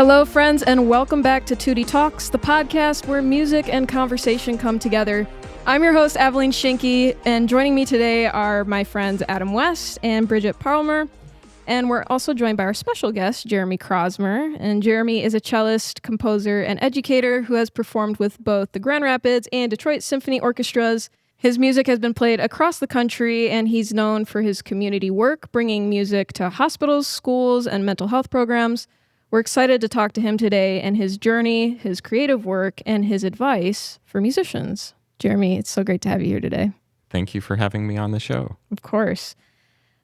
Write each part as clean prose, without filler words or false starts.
Hello, friends, and welcome back to Tutti Talks, the podcast where music and conversation come together. I'm your host, Aveline Schinke, and joining me today are my friends Adam West and Bridget Parlmer. And we're also joined by our special guest, Jeremy Crosmer. And Jeremy is a cellist, composer, and educator who has performed with both the Grand Rapids and Detroit Symphony Orchestras. His music has been played across the country, and he's known for his community work, bringing music to hospitals, schools, and mental health programs. We're excited to talk to him today and his journey, his creative work, and his advice for musicians. Jeremy, it's so great to have you here today. Thank you for having me on the show. Of course.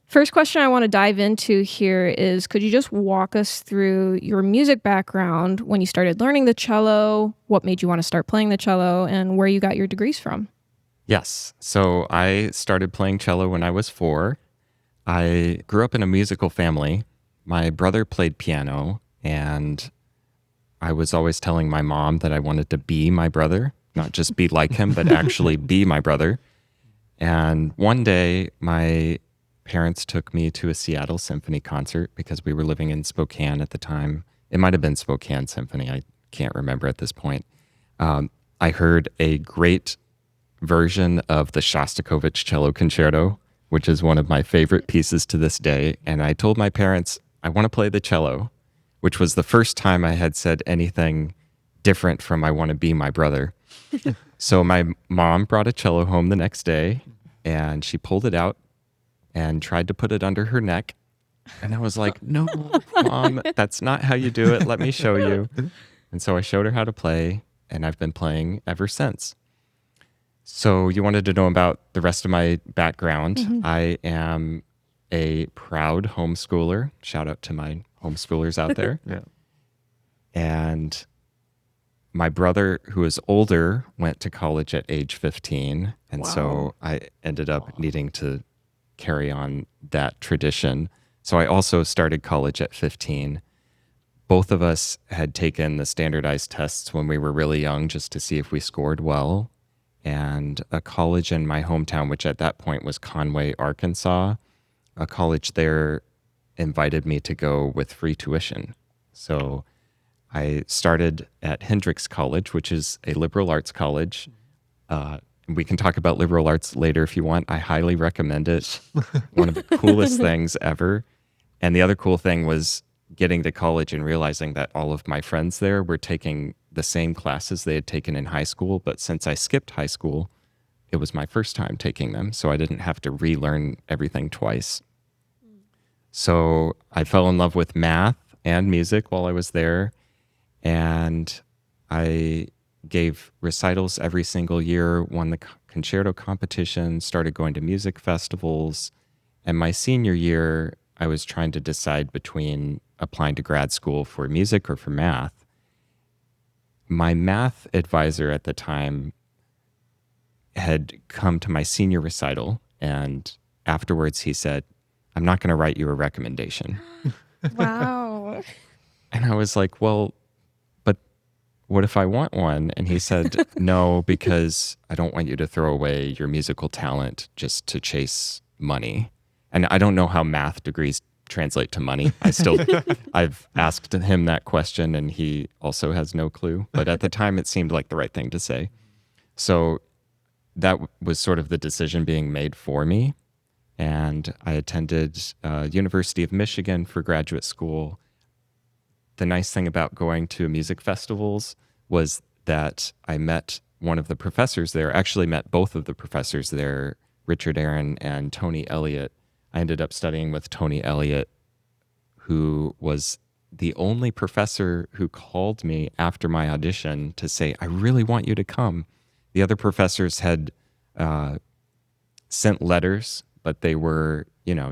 First question I want to dive into here is, could you just walk us through your music background, when you started learning the cello, what made you want to start playing the cello, and where you got your degrees from? Yes. So I started playing cello when I was 4. I grew up in a musical family. My brother played piano, and I was always telling my mom that I wanted to be my brother, not just be like him, but actually be my brother. And one day, my parents took me to a Seattle Symphony concert because we were living in Spokane at the time. It might have been Spokane Symphony. I can't remember at this point. I heard a great version of the Shostakovich Cello Concerto, which is one of my favorite pieces to this day. And I told my parents, I want to play the cello, which was the first time I had said anything different from I want to be my brother. So my mom brought a cello home the next day, and she pulled it out and tried to put it under her neck. And I was like, no, Mom, that's not how you do it. Let me show you. And so I showed her how to play, and I've been playing ever since. So you wanted to know about the rest of my background. Mm-hmm. I am a proud homeschooler. Shout out to my homeschoolers out there. Yeah. And my brother, who is older, went to college at age 15. And so I ended up needing to carry on that tradition. So I also started college at 15. Both of us had taken the standardized tests when we were really young just to see if we scored well. And a college in my hometown, which at that point was Conway, Arkansas, a college there invited me to go with free tuition. So I started at Hendrix College, which is a liberal arts college. We can talk about liberal arts later if you want. I highly recommend it. One of the coolest things ever. And the other cool thing was getting to college and realizing that all of my friends there were taking the same classes they had taken in high school. But since I skipped high school, it was my first time taking them. So I didn't have to relearn everything twice. So I fell in love with math and music while I was there. And I gave recitals every single year, won the concerto competition, started going to music festivals. And my senior year, I was trying to decide between applying to grad school for music or for math. My math advisor at the time had come to my senior recital, and afterwards he said, I'm not going to write you a recommendation. Wow. And I was like, well, but what if I want one? And he said, no, because I don't want you to throw away your musical talent just to chase money. And I don't know how math degrees translate to money. I've asked him that question, and he also has no clue. But at the time, it seemed like the right thing to say. So that was sort of the decision being made for me. And I attended University of Michigan for graduate school. The nice thing about going to music festivals was that I met one of the professors there, actually met both of the professors there, Richard Aaron and Tony Elliott. I ended up studying with Tony Elliott, who was the only professor who called me after my audition to say, I really want you to come. The other professors had sent letters, but they were,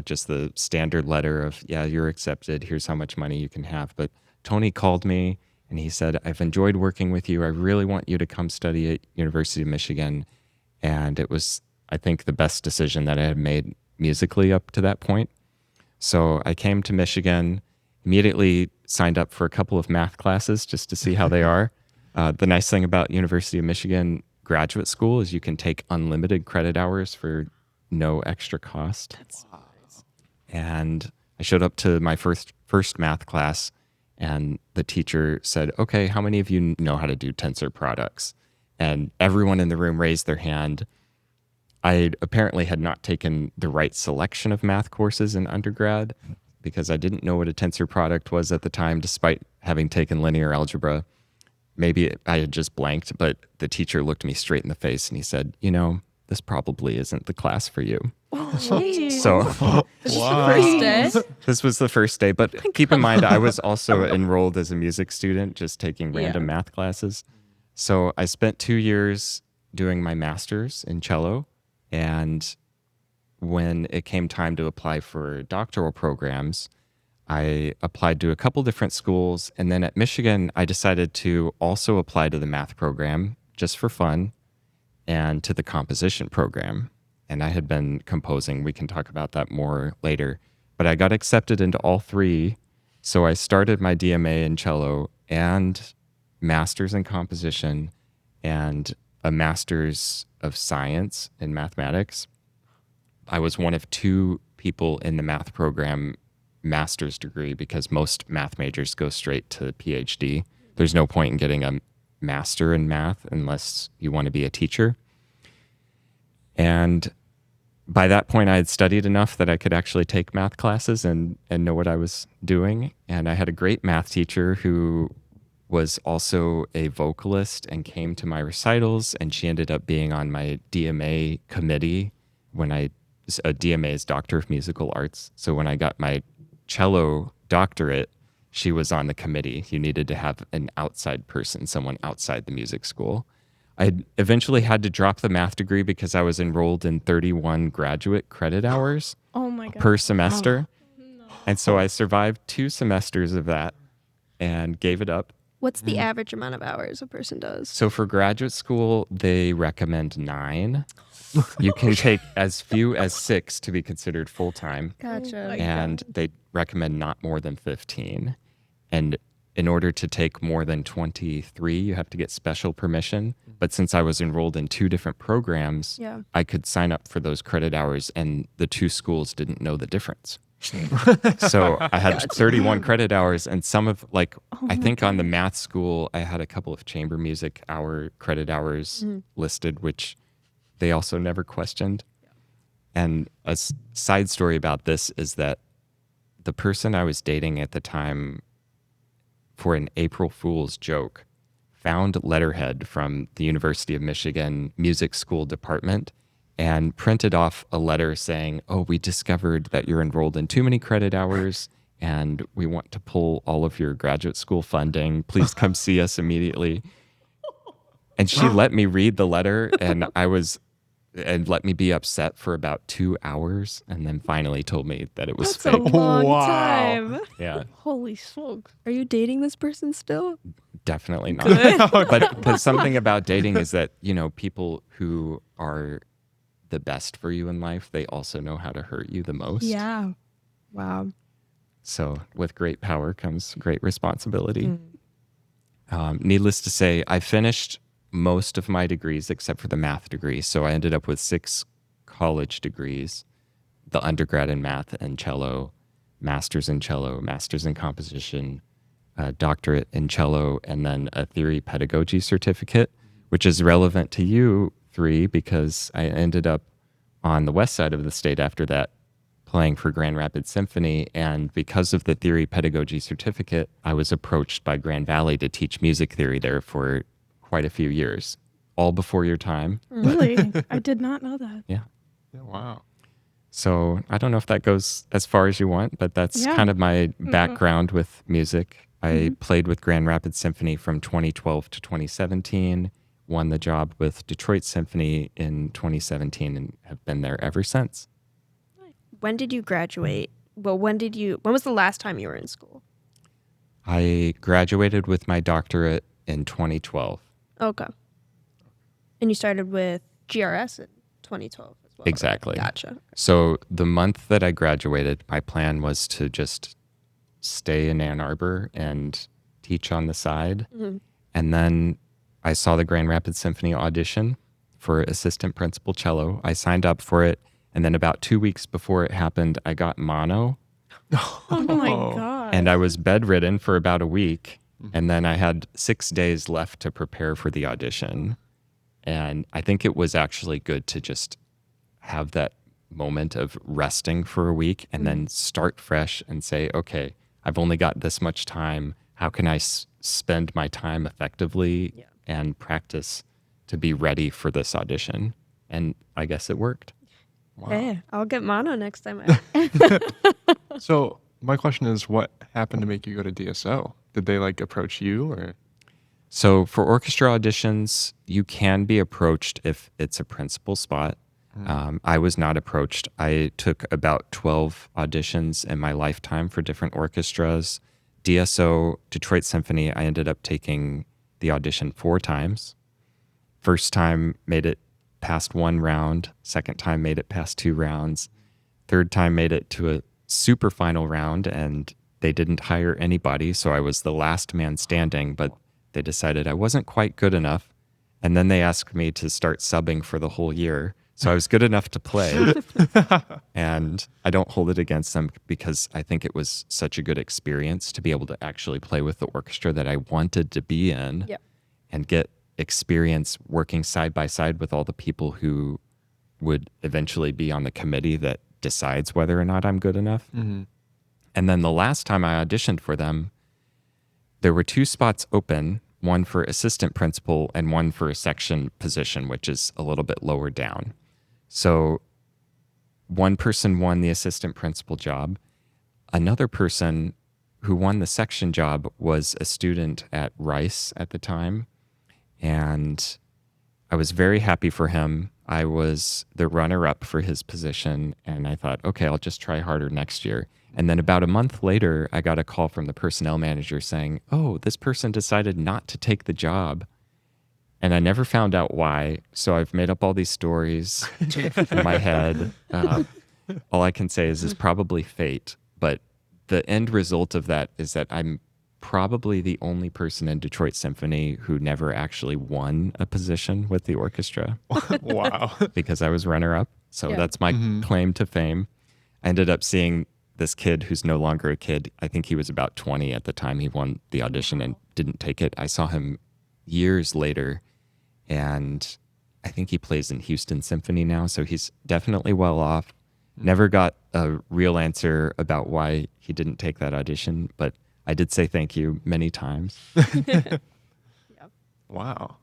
just the standard letter of, yeah, you're accepted. Here's how much money you can have. But Tony called me and he said, I've enjoyed working with you. I really want you to come study at University of Michigan. And it was, I think, the best decision that I had made musically up to that point. So I came to Michigan, immediately signed up for a couple of math classes just to see how they are. The nice thing about University of Michigan graduate school is you can take unlimited credit hours for no extra cost. That's nice. And I showed up to my first math class, And the teacher said, okay, how many of you know how to do tensor products? And everyone in the room raised their hand. I apparently had not taken the right selection of math courses in undergrad because I didn't know what a tensor product was at the time, despite having taken linear algebra. Maybe I had just blanked, but the teacher looked me straight in the face and he said, this probably isn't the class for you. So First day? this was the first day, but keep in mind, I was also enrolled as a music student, just taking random math classes. So I spent 2 years doing my master's in cello. And when it came time to apply for doctoral programs, I applied to a couple different schools. And then at Michigan, I decided to also apply to the math program just for fun and to the composition program. And I had been composing. We can talk about that more later. But I got accepted into all three. So I started my DMA in cello and master's in composition and a master's of science in mathematics. I was one of 2 people in the math program master's degree because most math majors go straight to PhD. There's no point in getting a master in math unless you want to be a teacher. And by that point, I had studied enough that I could actually take math classes and know what I was doing. And I had a great math teacher who was also a vocalist and came to my recitals, and she ended up being on my DMA committee when a DMA is Doctor of Musical Arts. So when I got my cello doctorate, she was on the committee. You needed to have an outside person, someone outside the music school. I eventually had to drop the math degree because I was enrolled in 31 graduate credit hours per semester. And so I survived 2 semesters of that and gave it up. What's the average amount of hours a person does? So for graduate school, they recommend 9. You can take as few as 6 to be considered full-time. Gotcha. And they recommend not more than 15. And in order to take more than 23, you have to get special permission. But since I was enrolled in 2 different programs, I could sign up for those credit hours, and the 2 schools didn't know the difference. So I had 31 credit hours, and some of I think on the math school, I had a couple of chamber music credit hours listed, which they also never questioned. And a side story about this is that the person I was dating at the time, for an April Fool's joke, found letterhead from the University of Michigan Music School Department and printed off a letter saying, we discovered that you're enrolled in too many credit hours and we want to pull all of your graduate school funding. Please come see us immediately. And she let me read the letter and let me be upset for about 2 hours and then finally told me that it was That's fake. a long time. Yeah. Holy smokes. Are you dating this person still? Definitely not. But something about dating is that, people who are the best for you in life, they also know how to hurt you the most. Yeah. Wow. So with great power comes great responsibility. Needless to say, I finished most of my degrees except for the math degree. So I ended up with 6 college degrees, the undergrad in math and cello, master's in cello, master's in composition, doctorate in cello, and then a theory pedagogy certificate, which is relevant to you 3 because I ended up on the west side of the state after that playing for Grand Rapids Symphony. And because of the theory pedagogy certificate, I was approached by Grand Valley to teach music theory there for quite a few years, all before your time. Really? I did not know that. Yeah. Wow. So I don't know if that goes as far as you want, but that's kind of my background with music. I played with Grand Rapids Symphony from 2012 to 2017, won the job with Detroit Symphony in 2017, and have been there ever since. When did you graduate? Well, when was the last time you were in school? I graduated with my doctorate in 2012. Okay. And you started with GRS in 2012 as well. Exactly. Right? Gotcha. So the month that I graduated, my plan was to just stay in Ann Arbor and teach on the side. And then I saw the Grand Rapids Symphony audition for assistant principal cello. I signed up for it. And then about 2 weeks before it happened, I got mono. Oh my God. And I was bedridden for about a week. And then I had 6 days left to prepare for the audition. And I think it was actually good to just have that moment of resting for a week and then start fresh and say, okay, I've only got this much time. How can I spend my time effectively and practice to be ready for this audition? And I guess it worked. Wow. Hey, I'll get mono next time. So my question is, what happened to make you go to DSO? Did they like approach you or? So for orchestra auditions, you can be approached if it's a principal spot. I was not approached. I took about 12 auditions in my lifetime for different orchestras. DSO, Detroit Symphony, I ended up taking the audition 4 times. First time made it past 1 round. Second time made it past 2 rounds. Third time made it to a super final round, and they didn't hire anybody, so I was the last man standing, but they decided I wasn't quite good enough. And then they asked me to start subbing for the whole year. So I was good enough to play. And I don't hold it against them because I think it was such a good experience to be able to actually play with the orchestra that I wanted to be in and get experience working side by side with all the people who would eventually be on the committee that decides whether or not I'm good enough. And then the last time I auditioned for them, there were 2 spots open, one for assistant principal and one for a section position, which is a little bit lower down. So one person won the assistant principal job. Another person who won the section job was a student at Rice at the time. And I was very happy for him. I was the runner-up for his position. And I thought, okay, I'll just try harder next year. And then about a month later, I got a call from the personnel manager saying, oh, this person decided not to take the job. And I never found out why. So I've made up all these stories in my head. All I can say is it's probably fate. But the end result of that is that I'm probably the only person in Detroit Symphony who never actually won a position with the orchestra. Wow. Because I was runner-up. So that's my claim to fame. I ended up seeing this kid who's no longer a kid. I think he was about 20 at the time he won the audition and didn't take it. I saw him years later, and I think he plays in Houston Symphony now, so he's definitely well off. Never got a real answer about why he didn't take that audition, but I did say thank you many times. Wow.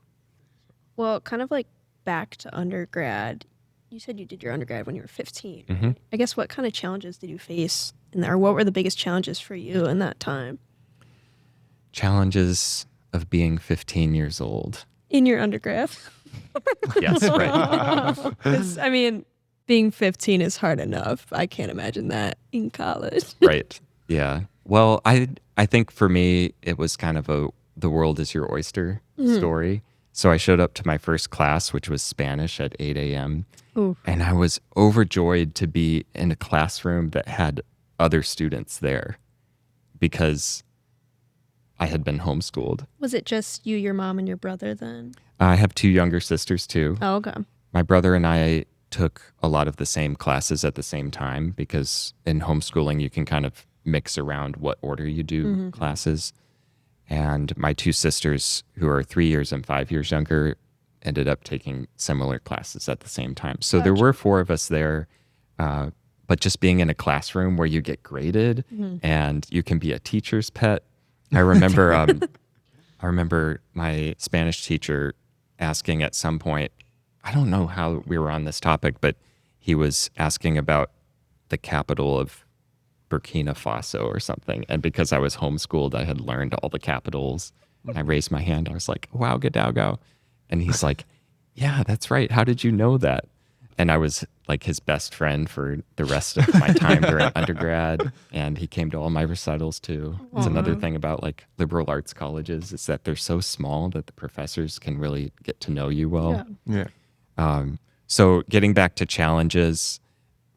Well, kind of like back to undergrad. You said you did your undergrad when you were 15. Mm-hmm. I guess what kind of challenges did you face in there? What were the biggest challenges for you in that time? Challenges of being 15 years old. In your undergrad? Yes, right. 'Cause, I mean, being 15 is hard enough. I can't imagine that in college. Right. Yeah. Well, I think for me, it was kind of a the world is your oyster story. So I showed up to my first class, which was Spanish at 8 a.m. Oof. And I was overjoyed to be in a classroom that had other students there because I had been homeschooled. Was it just you, your mom, and your brother then? I have 2 younger sisters too. Oh, okay. My brother and I took a lot of the same classes at the same time because in homeschooling, you can kind of mix around what order you do classes. And my 2 sisters, who are 3 years and 5 years younger, ended up taking similar classes at the same time. So there were 4 of us there, but just being in a classroom where you get graded and you can be a teacher's pet. I remember, I remember my Spanish teacher asking at some point, I don't know how we were on this topic, but he was asking about the capital of Burkina Faso or something. And because I was homeschooled, I had learned all the capitals. I raised my hand. I was like, wow, Gadaugo. And he's like, yeah, that's right. How did you know that? And I was like his best friend for the rest of my time during undergrad. And he came to all my recitals too. It's another thing about like liberal arts colleges is that they're so small that the professors can really get to know you well. Yeah. So getting back to challenges,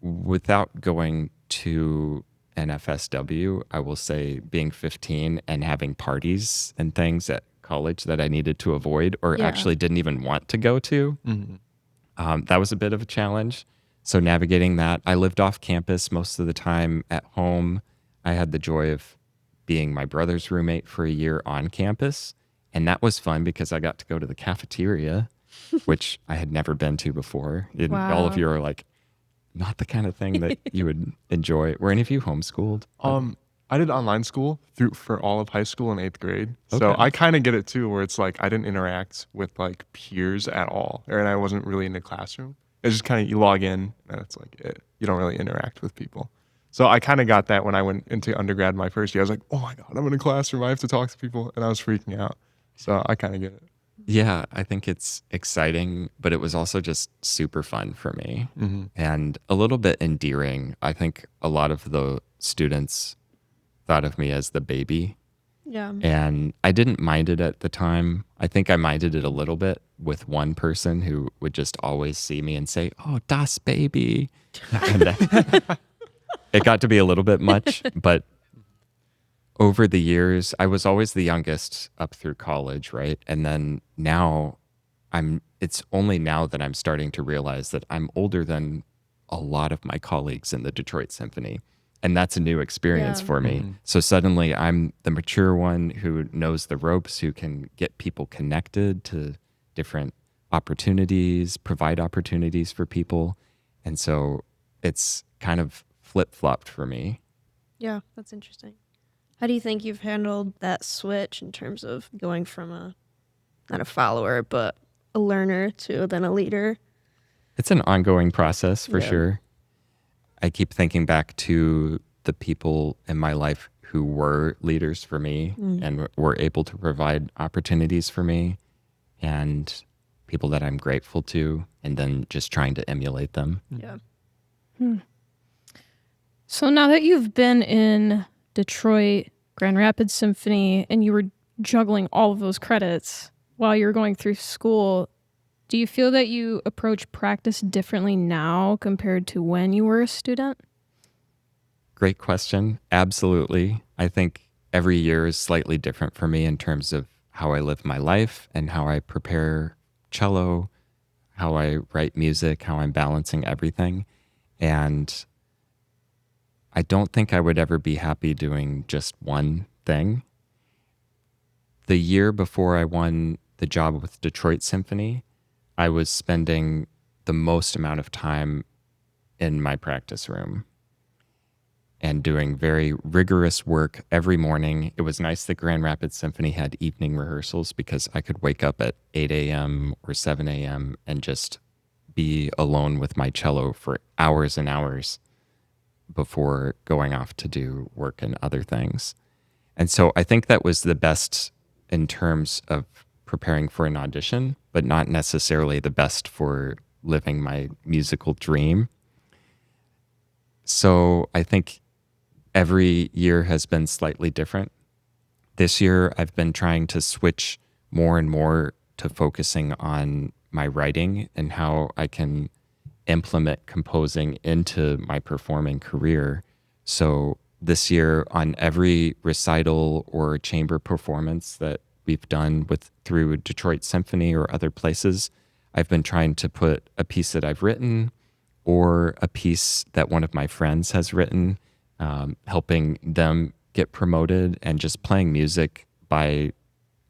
without going to NFSW, I will say being 15 and having parties and things at college that I needed to avoid or actually didn't even want to go to. That was a bit of a challenge. So navigating that, I lived off campus most of the time at home. I had the joy of being my brother's roommate for a year on campus. And that was fun because I got to go to the cafeteria, which I had never been to before. All of Wow. you are like, not the kind of thing that you would enjoy. Were any of you homeschooled? I did online school for all of high school and 8th grade. So Okay. I kind of get it too, where it's like I didn't interact with like peers at all, and I wasn't really in the classroom. It's just kind of you log in and it's like you don't really interact with people. So I kind of got that when I went into undergrad my first year. I was like, oh my God, I'm in a classroom. I have to talk to people. And I was freaking out. So I kind of get it. Yeah, I think it's exciting, but it was also just super fun for me and a little bit endearing. I think a lot of the students thought of me as the baby, Yeah. and I didn't mind it at the time. I think I minded it a little bit with one person who would just always see me and say, "Oh, das baby." And it got to be a little bit much, but over the years, I was always the youngest up through college, right? And then now it's only now that I'm starting to realize that I'm older than a lot of my colleagues in the Detroit Symphony. And that's a new experience Yeah. for me. So suddenly I'm the mature one who knows the ropes, who can get people connected to different opportunities, provide opportunities for people. And so it's kind of flip-flopped for me. Yeah, that's interesting. How do you think you've handled that switch in terms of going from not a follower, but a learner to then a leader? It's an ongoing process for Yeah. sure. I keep thinking back to the people in my life who were leaders for me and were able to provide opportunities for me, and people that I'm grateful to, and then just trying to emulate them. Yeah. So now that you've been in Detroit, Grand Rapids Symphony, and you were juggling all of those credits while you were going through school, do you feel that you approach practice differently now compared to when you were a student? Great question. Absolutely. I think every year is slightly different for me in terms of how I live my life and how I prepare cello, how I write music, how I'm balancing everything. And I don't think I would ever be happy doing just one thing. The year before I won the job with Detroit Symphony, I was spending the most amount of time in my practice room and doing very rigorous work every morning. It was nice that Grand Rapids Symphony had evening rehearsals because I could wake up at 8 a.m. or 7 a.m. and just be alone with my cello for hours and hours before going off to do work and other things. And so I think that was the best in terms of preparing for an audition, but not necessarily the best for living my musical dream. So I think every year has been slightly different. This year, I've been trying to switch more and more to focusing on my writing and how I can implement composing into my performing career. So this year, on every recital or chamber performance that we've done through Detroit Symphony or other places, I've been trying to put a piece that I've written or a piece that one of my friends has written, helping them get promoted, and just playing music by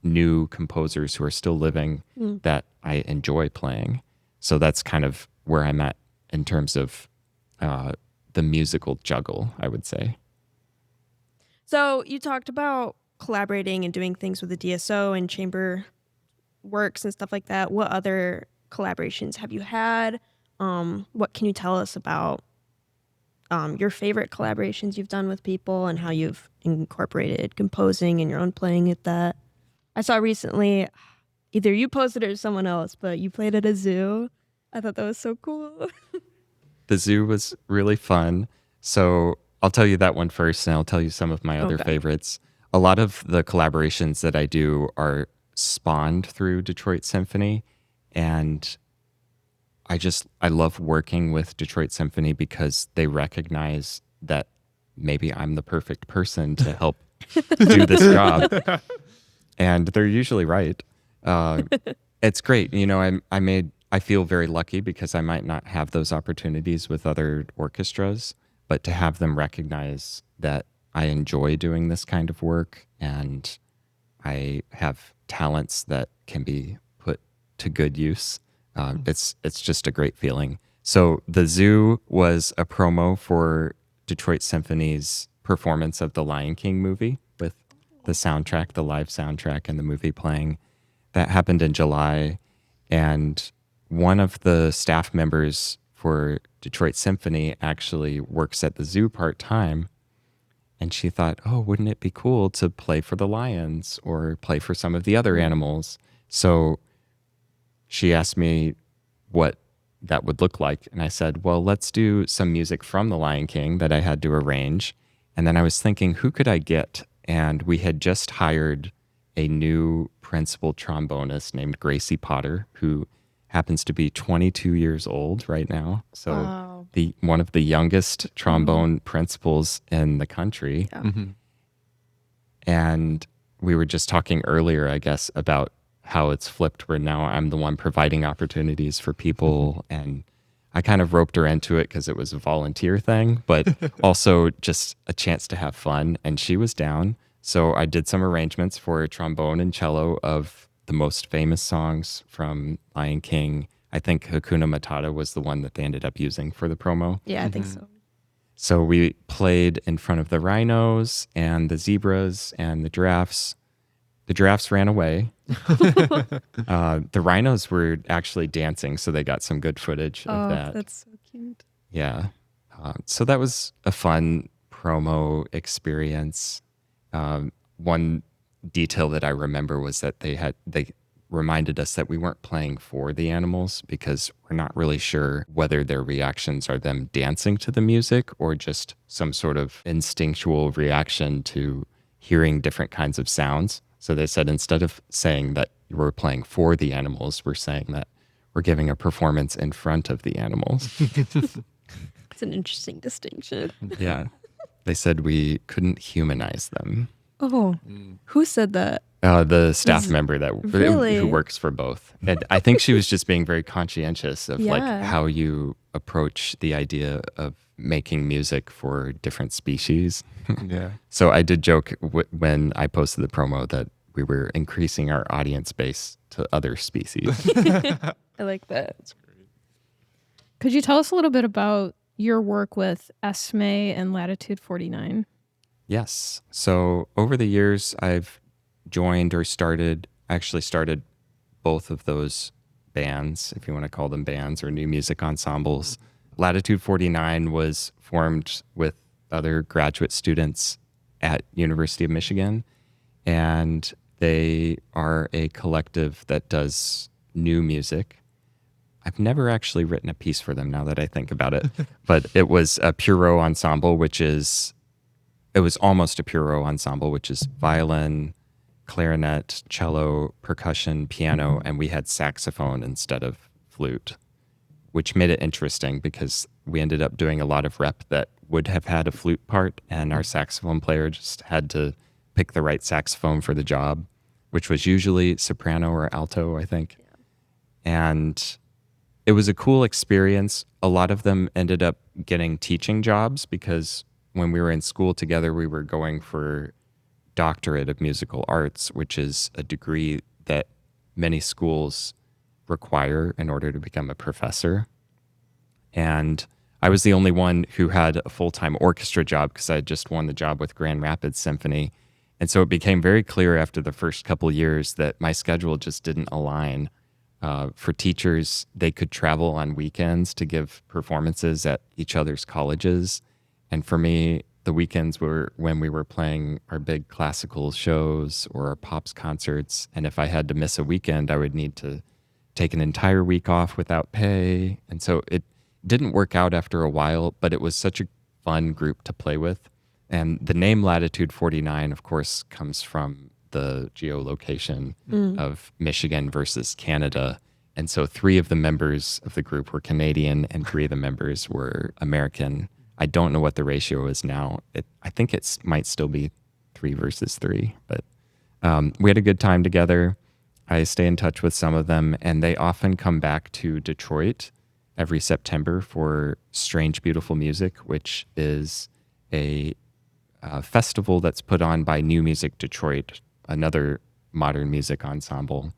new composers who are still living that I enjoy playing. So that's kind of where I'm at in terms of the musical juggle, I would say. So you talked about collaborating and doing things with the DSO and chamber works and stuff like that. What other collaborations have you had? What can you tell us about your favorite collaborations you've done with people and how you've incorporated composing and your own playing at that? I saw recently, either you posted it or someone else, but you played at a zoo. I thought that was so cool. The zoo was really fun. So I'll tell you that one first, and I'll tell you some of my other favorites. A lot of the collaborations that I do are spawned through Detroit Symphony, and I love working with Detroit Symphony because they recognize that maybe I'm the perfect person to help do this job. And they're usually right. It's great. You know, I feel very lucky because I might not have those opportunities with other orchestras, but to have them recognize that I enjoy doing this kind of work, and I have talents that can be put to good use. It's just a great feeling. So the zoo was a promo for Detroit Symphony's performance of the Lion King movie with the soundtrack, the live soundtrack, and the movie playing. That happened in July, and one of the staff members for Detroit Symphony actually works at the zoo part-time, and she thought, oh, wouldn't it be cool to play for the lions or play for some of the other animals? So she asked me what that would look like, and I said, well, let's do some music from the Lion King that I had to arrange. And then I was thinking, who could I get? And we had just hired a new principal trombonist named Gracie Potter, who happens to be 22 years old right now. So Wow. one of the youngest trombone principals in the country. Yeah. Mm-hmm. And we were just talking earlier, I guess, about how it's flipped where now I'm the one providing opportunities for people. And I kind of roped her into it because it was a volunteer thing, but also just a chance to have fun. And she was down. So I did some arrangements for trombone and cello of the most famous songs from Lion King. I think Hakuna Matata was the one that they ended up using for the promo. Yeah, I think so. So we played in front of the rhinos and the zebras and the giraffes. The giraffes ran away. The rhinos were actually dancing, so they got some good footage of that. That's so cute. Yeah. So that was a fun promo experience. One detail that I remember was that they reminded us that we weren't playing for the animals because we're not really sure whether their reactions are them dancing to the music or just some sort of instinctual reaction to hearing different kinds of sounds. So they said instead of saying that we're playing for the animals, we're saying that we're giving a performance in front of the animals. It's an interesting distinction. Yeah. They said we couldn't humanize them. Oh, who said that? The staff member Really? who works for both. And I think she was just being very conscientious of like Yeah. how you approach the idea of making music for different species. Yeah. So I did joke when I posted the promo that we were increasing our audience base to other species. I like that. Could you tell us a little bit about your work with ESME and Latitude 49? Yes. So over the years, I've joined or actually started both of those bands, if you want to call them bands or new music ensembles. Latitude 49 was formed with other graduate students at University of Michigan, and they are a collective that does new music. I've never actually written a piece for them now that I think about it, but it was a Pierrot ensemble, it was almost a Pierrot ensemble, which is violin, clarinet, cello, percussion, piano, and we had saxophone instead of flute, which made it interesting because we ended up doing a lot of rep that would have had a flute part, and our saxophone player just had to pick the right saxophone for the job, which was usually soprano or alto, I think. And it was a cool experience. A lot of them ended up getting teaching jobs because when we were in school together, we were going for doctorate of musical arts, which is a degree that many schools require in order to become a professor. And I was the only one who had a full-time orchestra job because I had just won the job with Grand Rapids Symphony. And so it became very clear after the first couple years that my schedule just didn't align. For teachers, they could travel on weekends to give performances at each other's colleges. And for me, the weekends were when we were playing our big classical shows or our pops concerts. And if I had to miss a weekend, I would need to take an entire week off without pay. And so it didn't work out after a while, but it was such a fun group to play with. And the name Latitude 49, of course, comes from the geolocation of Michigan versus Canada. And so 3 of the members of the group were Canadian and 3 of the members were American. I don't know what the ratio is now. I think it might still be 3 versus 3, but we had a good time together. I stay in touch with some of them, and they often come back to Detroit every September for Strange Beautiful Music, which is a festival that's put on by New Music Detroit, another modern music ensemble.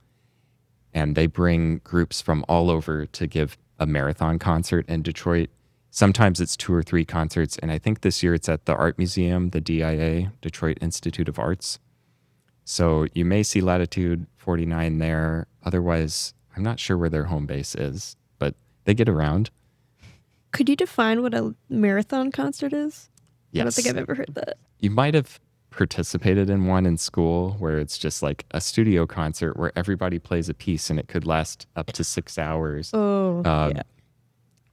And they bring groups from all over to give a marathon concert in Detroit. Sometimes it's 2 or 3 concerts. And I think this year it's at the Art Museum, the DIA, Detroit Institute of Arts. So you may see Latitude 49 there. Otherwise, I'm not sure where their home base is, but they get around. Could you define what a marathon concert is? Yes. I don't think I've ever heard that. You might have participated in one in school where it's just like a studio concert where everybody plays a piece and it could last up to 6 hours. Oh, yeah.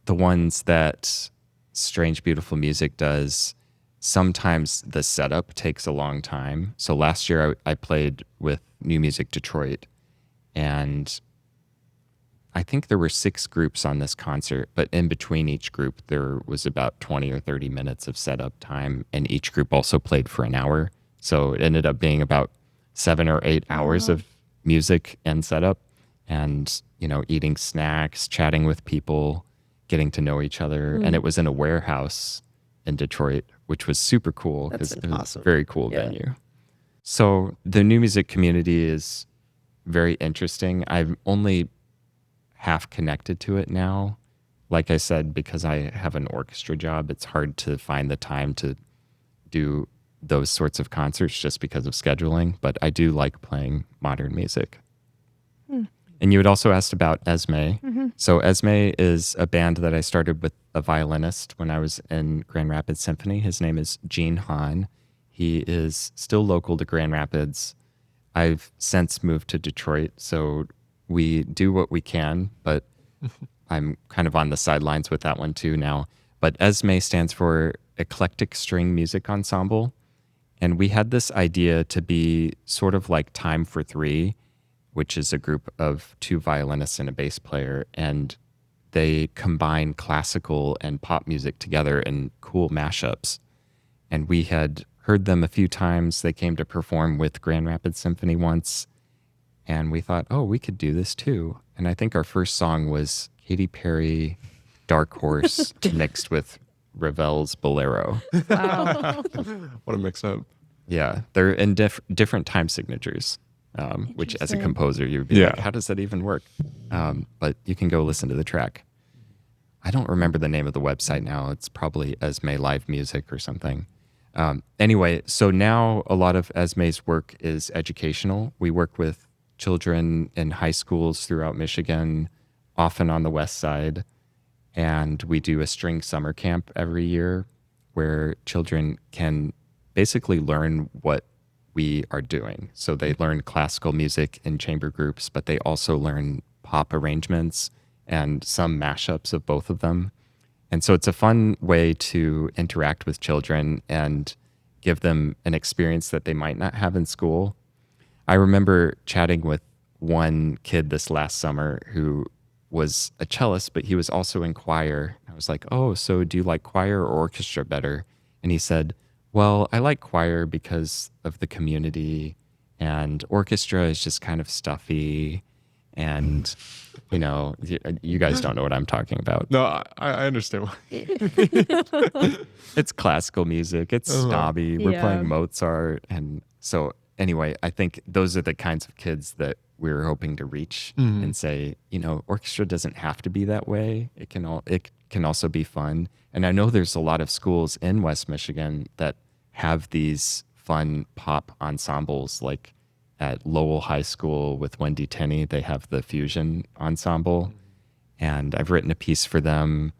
The ones that Strange Beautiful Music does, sometimes the setup takes a long time. So last year I played with New Music Detroit, and I think there were 6 groups on this concert, but in between each group, there was about 20 or 30 minutes of setup time, and each group also played for an hour. So it ended up being about 7 or 8 hours of music and setup, and, you know, eating snacks, chatting with people, getting to know each other. And it was in a warehouse in Detroit, which was super cool because it was a very cool venue. So the new music community is very interesting. I've only half connected to it now. Like I said, because I have an orchestra job, it's hard to find the time to do those sorts of concerts just because of scheduling. But I do like playing modern music. And you had also asked about ESME. So ESME is a band that I started with a violinist when I was in Grand Rapids Symphony. His name is Gene Hahn. He is still local to Grand Rapids. I've since moved to Detroit, so we do what we can, but I'm kind of on the sidelines with that one too now. But ESME stands for Eclectic String Music Ensemble. And we had this idea to be sort of like Time for Three, which is a group of 2 violinists and a bass player. And they combine classical and pop music together in cool mashups. And we had heard them a few times. They came to perform with Grand Rapids Symphony once. And we thought, oh, we could do this too. And I think our first song was Katy Perry, Dark Horse, mixed with Ravel's Bolero. Wow. What a mix up. Yeah, they're in different time signatures, which as a Interesting. composer, you would be like, how does that even work? But you can go listen to the track. I don't remember the name of the website now. It's probably ESME Live Music or something. Anyway, so now a lot of ESME's work is educational. We work with children in high schools throughout Michigan, often on the west side. And we do a string summer camp every year where children can basically learn what we are doing. So they learn classical music in chamber groups, but they also learn pop arrangements and some mashups of both of them. And so it's a fun way to interact with children and give them an experience that they might not have in school. I remember chatting with one kid this last summer who was a cellist, but he was also in choir. I was like, oh, so do you like choir or orchestra better? And he said, well, I like choir because of the community, and orchestra is just kind of stuffy. And, you know, you guys don't know what I'm talking about. No, I understand. It's classical music. It's snobby. We're Yeah. playing Mozart. And so anyway, I think those are the kinds of kids that we're hoping to reach and say, you know, orchestra doesn't have to be that way. It can also be fun. And I know there's a lot of schools in West Michigan that have these fun pop ensembles, like at Lowell High School with Wendy Tenney, they have the Fusion Ensemble. And I've written a piece for them.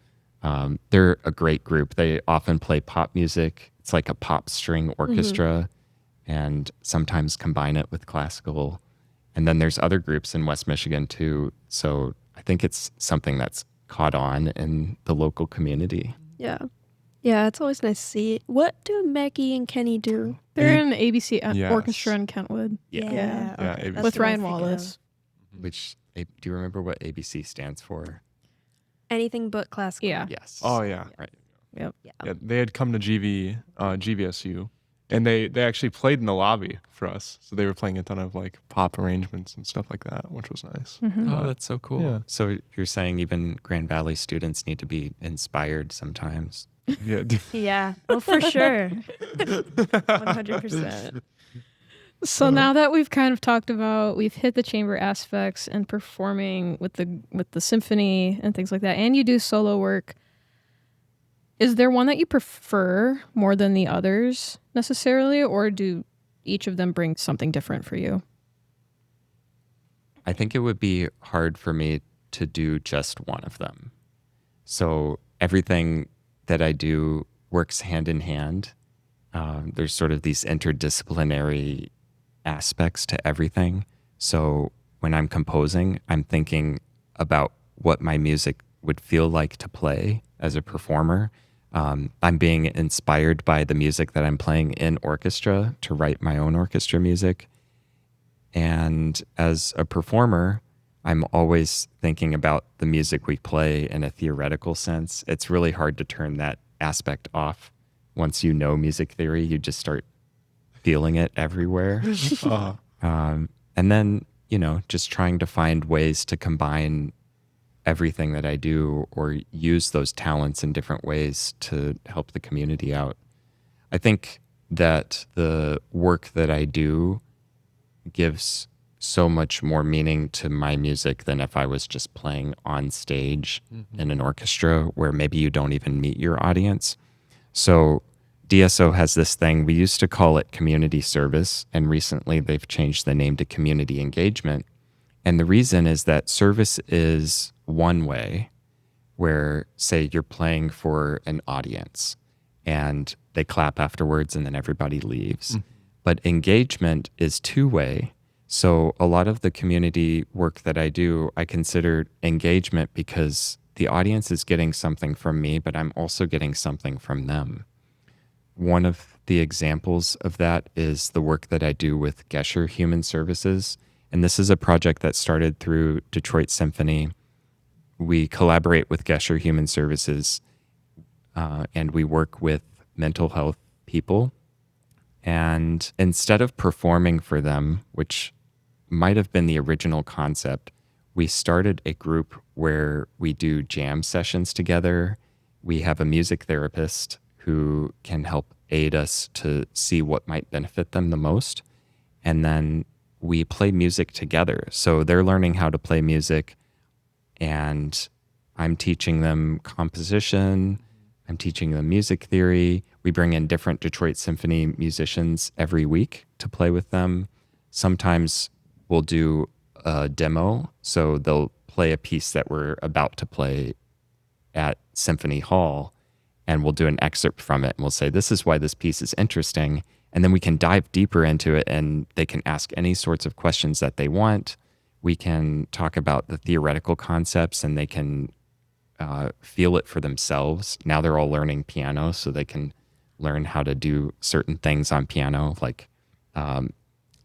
They're a great group. They often play pop music. It's like a pop string orchestra, and sometimes combine it with classical. And then there's other groups in West Michigan too. So I think it's something that's caught on in the local community. Yeah. Yeah, it's always nice to see. What do Maggie and Kenny do? They're in ABC Yes. Orchestra in Kentwood. Yeah. Yeah. Yeah, that's With what I Ryan think of. Wallace. Which, do you remember what ABC stands for? Anything but classical. Yeah. Yes. Oh, yeah. Right. Yep. Yeah, they had come to GVSU, and they actually played in the lobby for us. So they were playing a ton of like pop arrangements and stuff like that, which was nice. Oh, that's so cool. Yeah. So you're saying even Grand Valley students need to be inspired sometimes. Yeah. Yeah. Oh, for sure. 100%. So now that we've kind of talked about, we've hit the chamber aspects and performing with the symphony and things like that, and you do solo work. Is there one that you prefer more than the others necessarily, or do each of them bring something different for you? I think it would be hard for me to do just one of them. So everything that I do works hand in hand. There's sort of these interdisciplinary aspects to everything. So when I'm composing, I'm thinking about what my music would feel like to play as a performer. I'm being inspired by the music that I'm playing in orchestra to write my own orchestra music. And as a performer, I'm always thinking about the music we play in a theoretical sense. It's really hard to turn that aspect off. Once you know music theory, you just start feeling it everywhere. And then, just trying to find ways to combine everything that I do or use those talents in different ways to help the community out. I think that the work that I do gives so much more meaning to my music than if I was just playing on stage in an orchestra where maybe you don't even meet your audience. So DSO has this thing, we used to call it community service, and recently they've changed the name to community engagement. And the reason is that service is one way where, say, you're playing for an audience and they clap afterwards and then everybody leaves. But engagement is two-way. So a lot of the community work that I do, I consider engagement because the audience is getting something from me, but I'm also getting something from them. One of the examples of that is the work that I do with Gesher Human Services. And this is a project that started through Detroit Symphony. We collaborate with Gesher Human Services, and we work with mental health people. And instead of performing for them, which might have been the original concept, we started a group where we do jam sessions together. We have a music therapist who can help aid us to see what might benefit them the most. And then we play music together. So they're learning how to play music, and I'm teaching them composition. I'm teaching them music theory. We bring in different Detroit Symphony musicians every week to play with them. Sometimes we'll do a demo. So they'll play a piece that we're about to play at Symphony Hall, and we'll do an excerpt from it. And we'll say, this is why this piece is interesting. And then we can dive deeper into it, and they can ask any sorts of questions that they want. We can talk about the theoretical concepts, and they can feel it for themselves. Now they're all learning piano, so they can learn how to do certain things on piano. Like,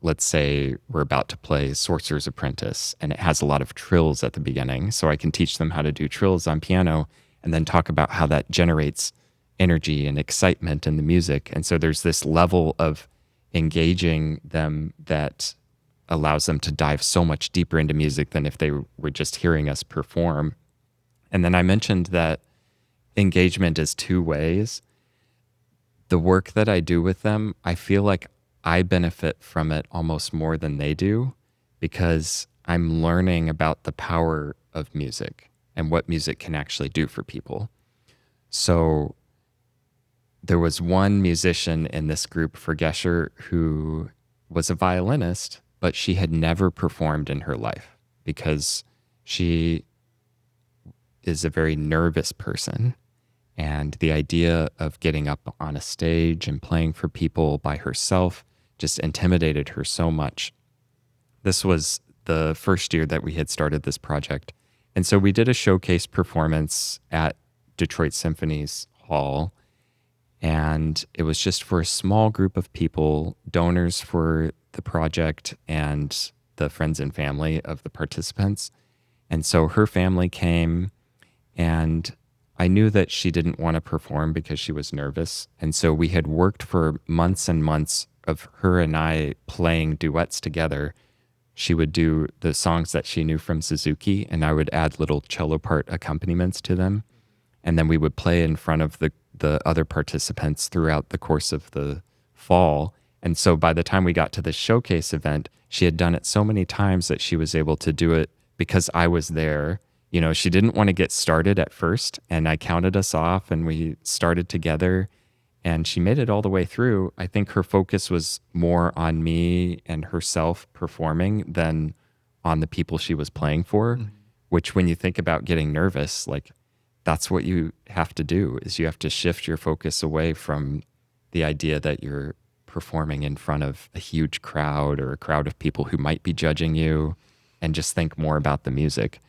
let's say we're about to play Sorcerer's Apprentice, and it has a lot of trills at the beginning. So I can teach them how to do trills on piano and then talk about how that generates energy and excitement in the music. And so there's this level of engaging them that allows them to dive so much deeper into music than if they were just hearing us perform. And then I mentioned that engagement is two ways. The work that I do with them, I feel like I benefit from it almost more than they do, because I'm learning about the power of music and what music can actually do for people. So there was one musician in this group for Gesher who was a violinist, but she had never performed in her life because she is a very nervous person. And the idea of getting up on a stage and playing for people by herself just intimidated her so much. This was the first year that we had started this project. And so we did a showcase performance at Detroit Symphony's Hall. And it was just for a small group of people, donors for the project and the friends and family of the participants. And so her family came, and I knew that she didn't want to perform because she was nervous. And so we had worked for months and months of her and I playing duets together. She would do the songs that she knew from Suzuki, and I would add little cello part accompaniments to them. And then we would play in front of the the other participants throughout the course of the fall. And so by the time we got to the showcase event, she had done it so many times that she was able to do it because I was there. You know, she didn't want to get started at first, and I counted us off and we started together, and she made it all the way through. I think her focus was more on me and herself performing than on the people she was playing for, which when you think about getting nervous, like that's what you have to do, is you have to shift your focus away from the idea that you're performing in front of a huge crowd or a crowd of people who might be judging you, and just think more about the music.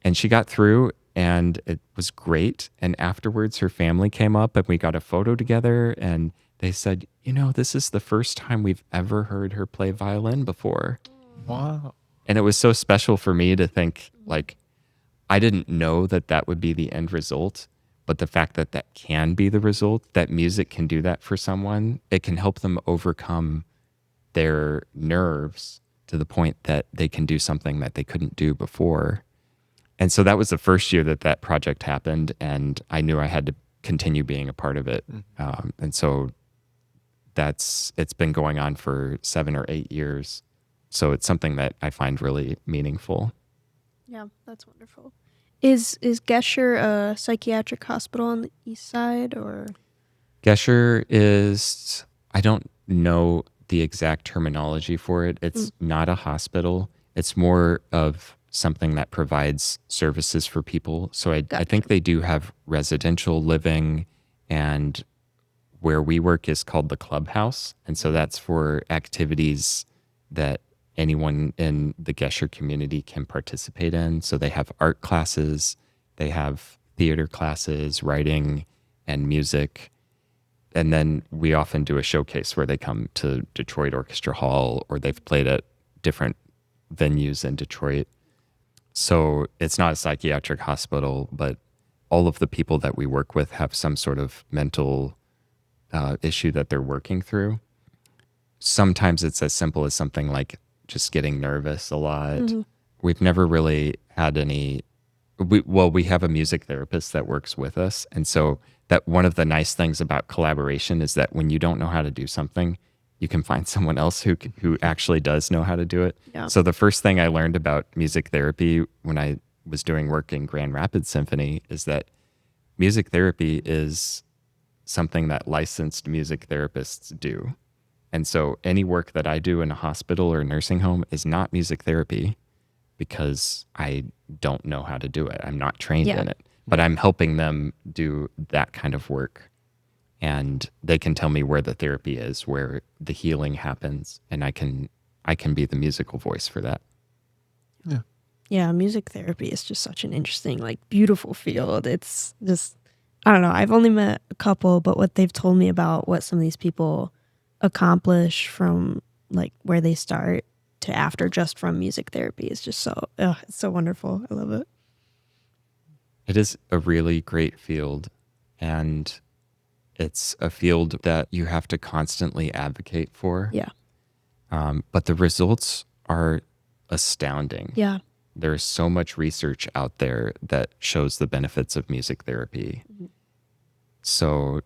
And she got through and it was great. And afterwards her family came up and we got a photo together, and they said, you know, this is the first time we've ever heard her play violin before. Wow. And it was so special for me to think, like, I didn't know that that would be the end result, but the fact that that can be the result, that music can do that for someone, it can help them overcome their nerves to the point that they can do something that they couldn't do before. And so that was the first year that that project happened, and I knew I had to continue being a part of it. And so it's been going on for 7 or 8 years. So it's something that I find really meaningful. Yeah, that's wonderful. Is Gesher a psychiatric hospital on the east side, or? Gesher is, I don't know the exact terminology for it. It's not a hospital. It's more of something that provides services for people. So I think they do have residential living, and where we work is called the clubhouse. And so that's for activities that anyone in the Gesher community can participate in. So they have art classes, they have theater classes, writing and music. And then we often do a showcase where they come to Detroit Orchestra Hall, or they've played at different venues in Detroit. So it's not a psychiatric hospital, but all of the people that we work with have some sort of mental issue that they're working through. Sometimes it's as simple as something like just getting nervous a lot. We've never really had any, we have a music therapist that works with us. And so that one of the nice things about collaboration is that when you don't know how to do something, you can find someone else who actually does know how to do it. Yeah. So the first thing I learned about music therapy when I was doing work in Grand Rapids Symphony is that music therapy is something that licensed music therapists do. And so any work that I do in a hospital or a nursing home is not music therapy because I don't know how to do it. I'm not trained in it, but I'm helping them do that kind of work. And they can tell me where the therapy is, where the healing happens, and I can be the musical voice for that. Yeah, music therapy is just such an interesting, like, beautiful field. It's just, I don't know. I've only met a couple, but what they've told me about what some of these people accomplish from like where they start to after just from music therapy is just so, it's so wonderful. I love it. It is a really great field, and it's a field that you have to constantly advocate for. Yeah. But the results are astounding. Yeah. There's so much research out there that shows the benefits of music therapy. So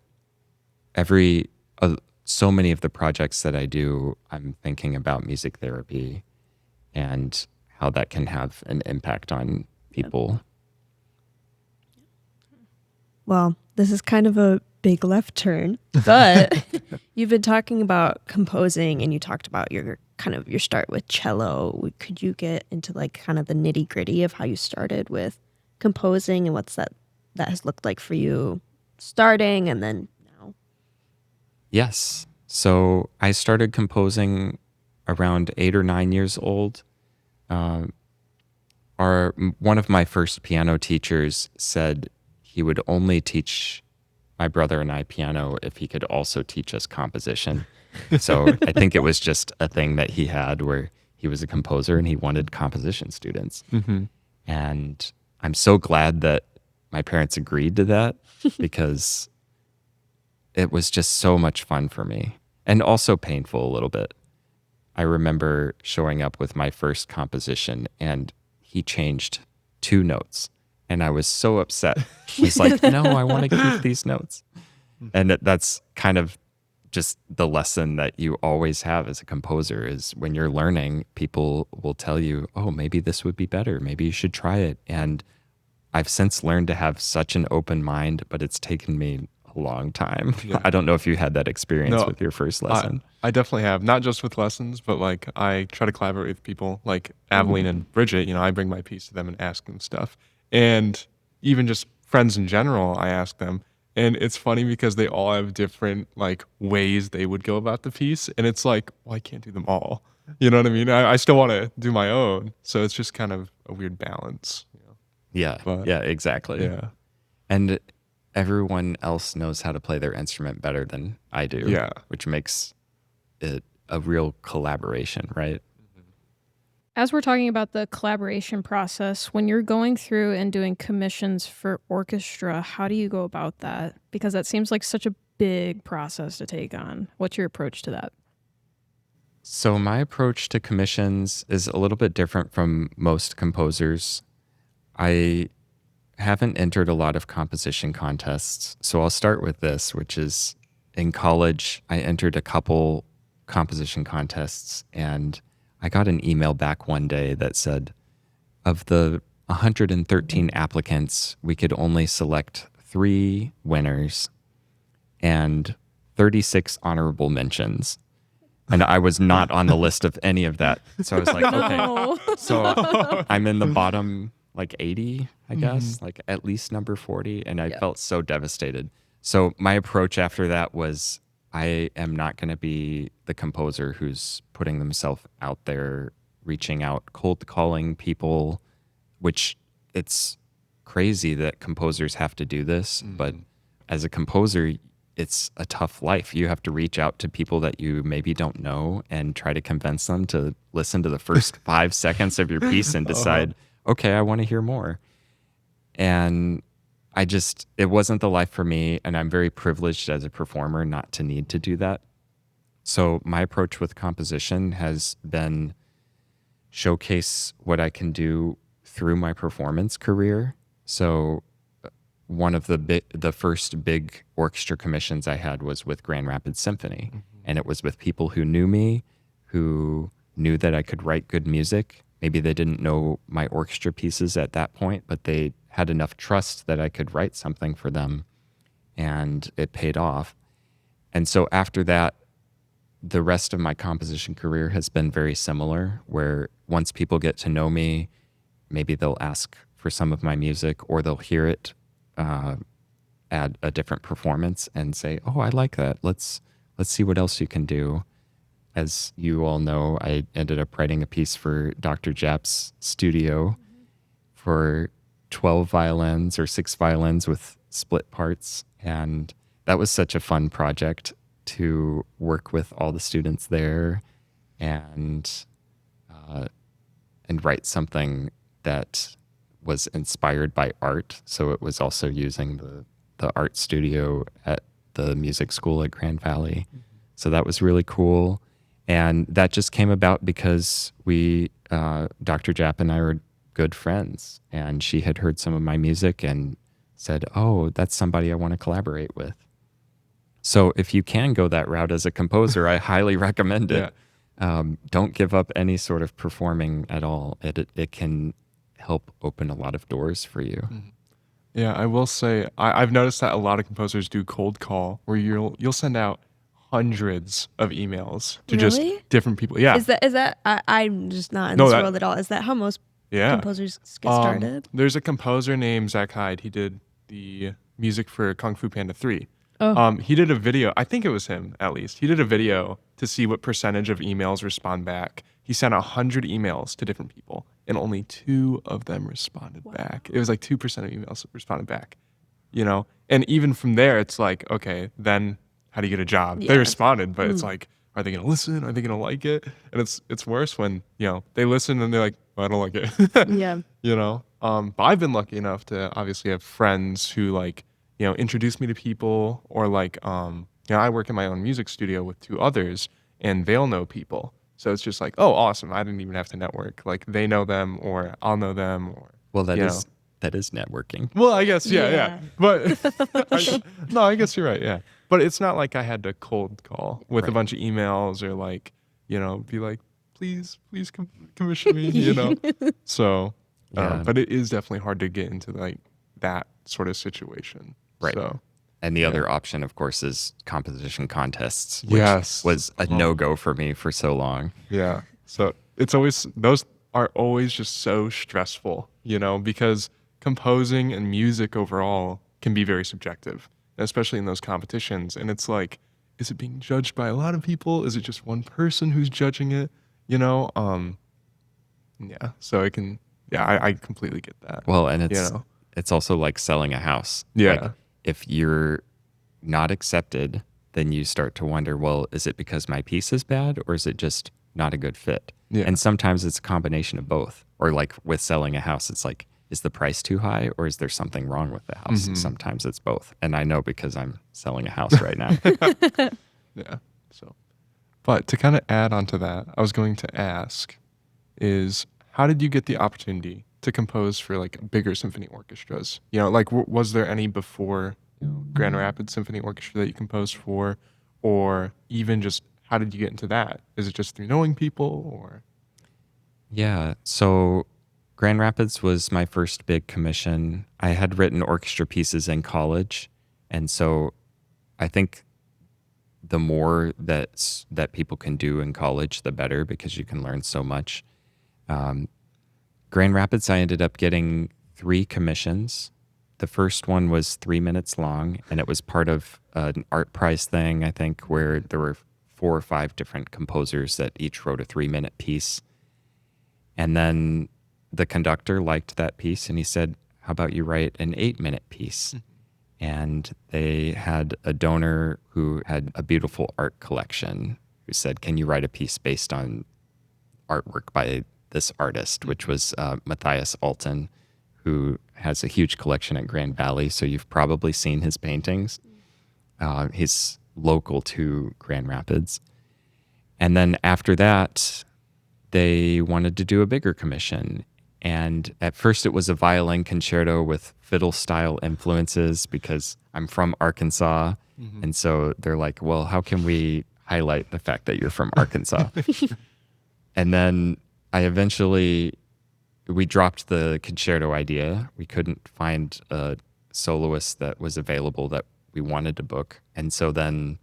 so many of the projects that I do, I'm thinking about music therapy and how that can have an impact on people. Well, this is kind of a big left turn, but you've been talking about composing, and you talked about your start with cello. Could you get into like kind of the nitty gritty of how you started with composing and what's that has looked like for you starting and then now? Yes. So I started composing around 8 or 9 years old. One of my first piano teachers said he would only teach my brother and I piano if he could also teach us composition. So I think it was just a thing that he had where he was a composer and he wanted composition students. And I'm so glad that my parents agreed to that because it was just so much fun for me, and also painful a little bit. I remember showing up with my first composition and he changed 2 notes. And I was so upset. He's like, no, I want to keep these notes. And that's kind of just the lesson that you always have as a composer is when you're learning, people will tell you, oh, maybe this would be better. Maybe you should try it. And I've since learned to have such an open mind, but it's taken me a long time. Yeah. I don't know if you had that experience No, with your first lesson. I definitely have, not just with lessons, but like I try to collaborate with people like Aveline and Bridget. I bring my piece to them and ask them stuff. And even just friends in general, I ask them. And it's funny because they all have different like ways they would go about the piece. And it's like, well, I can't do them all. You know what I mean? I still want to do my own. So it's just kind of a weird balance. Yeah, But, yeah, exactly. Yeah. And everyone else knows how to play their instrument better than I do. Yeah. Which makes it a real collaboration, right? As we're talking about the collaboration process, when you're going through and doing commissions for orchestra, how do you go about that? Because that seems like such a big process to take on. What's your approach to that? So my approach to commissions is a little bit different from most composers. I haven't entered a lot of composition contests. So I'll start with this, which is in college, I entered a couple composition contests and I got an email back one day that said, of the 113 applicants, we could only select 3 winners and 36 honorable mentions. And I was not on the list of any of that. So I was like, okay. No. So I'm in the bottom like 80, I guess, like at least number 40. And I felt so devastated. So my approach after that was I am not going to be the composer who's putting themselves out there, reaching out, cold calling people, which it's crazy that composers have to do this. But as a composer, it's a tough life. You have to reach out to people that you maybe don't know and try to convince them to listen to the first 5 seconds of your piece and decide, okay, I want to hear more. And it wasn't the life for me. And I'm very privileged as a performer not to need to do that. So my approach with composition has been showcase what I can do through my performance career. So one of the first big orchestra commissions I had was with Grand Rapids Symphony. And it was with people who knew me, who knew that I could write good music. Maybe they didn't know my orchestra pieces at that point, but they had enough trust that I could write something for them, and it paid off. And so after that, the rest of my composition career has been very similar, where once people get to know me, maybe they'll ask for some of my music or they'll hear it at a different performance and say, oh, I like that. Let's see what else you can do. As you all know, I ended up writing a piece for Dr. Japp's studio for 12 violins or 6 violins with split parts. And that was such a fun project to work with all the students there and write something that was inspired by art. So it was also using the art studio at the music school at Grand Valley. So that was really cool. And that just came about because Dr. Japp and I were good friends, and she had heard some of my music and said, oh, that's somebody I want to collaborate with. So if you can go that route as a composer, I highly recommend it. Don't give up any sort of performing at all. It can help open a lot of doors for you. Yeah, I will say I've noticed that a lot of composers do cold call, where you'll send out hundreds of emails to just different people. Yeah. Is that I'm just not in this world at all. Is that how most composers get started? There's a composer named Zach Hyde. He did the music for Kung Fu Panda 3. He did a video. I think it was him, at least. He did a video to see what percentage of emails respond back. He sent 100 emails to different people, and only 2 of them responded back. It was like 2% of emails responded back, And even from there, it's like, okay, then how do you get a job? They responded, but it's like, are they going to listen? Are they going to like it? And it's worse when, they listen and they're like, well, I don't like it. Yeah. But I've been lucky enough to obviously have friends who introduce me to people, or I work in my own music studio with 2 others, and they'll know people. So it's just like, oh, awesome. I didn't even have to network. Like, they know them, or I'll know them. Or well, that is That is networking. Well, I guess, yeah. Yeah. But I guess you're right, yeah. But it's not like I had to cold call with a Right. bunch of emails or like, be like, please commission me, So, Yeah. but it is definitely hard to get into like that sort of situation. Right. So, And the other option, of course, is composition contests, which Yes. was a no-go for me for so long. yeah. So those are always just so stressful, because composing and music overall can be very subjective, especially in those competitions. And it's like, is it being judged by a lot of people? Is it just one person who's judging it? Yeah. So it can, I completely get that. Well, and it's also like selling a house. Yeah. Like, if you're not accepted, then you start to wonder, well, is it because my piece is bad or is it just not a good fit? Yeah. And sometimes it's a combination of both. Or like with selling a house, it's like, is the price too high or is there something wrong with the house? Mm-hmm. Sometimes it's both. And I know because I'm selling a house right now. Yeah. So, but to kind of add on to that, I was going to ask is how did you get the opportunity to compose for like bigger symphony orchestras? Like was there any before Grand Rapids Symphony Orchestra that you composed for, or even just how did you get into that? Is it just through knowing people or? Yeah. So Grand Rapids was my first big commission. I had written orchestra pieces in college. And so I think the more that people can do in college, the better, because you can learn so much. Grand Rapids, I ended up getting 3 commissions. The first one was 3 minutes long, and it was part of an art prize thing, I think, where there were 4 or 5 different composers that each wrote a 3-minute piece. And then the conductor liked that piece, and he said, how about you write an 8-minute piece? And they had a donor who had a beautiful art collection who said, can you write a piece based on artwork by this artist, which was Matthias Alton, who has a huge collection at Grand Valley. So you've probably seen his paintings. He's local to Grand Rapids. And then after that, they wanted to do a bigger commission. And at first it was a violin concerto with fiddle style influences because I'm from Arkansas. Mm-hmm. And so they're like, well, how can we highlight the fact that you're from Arkansas? And then we dropped the concerto idea. We couldn't find a soloist that was available that we wanted to book. And so then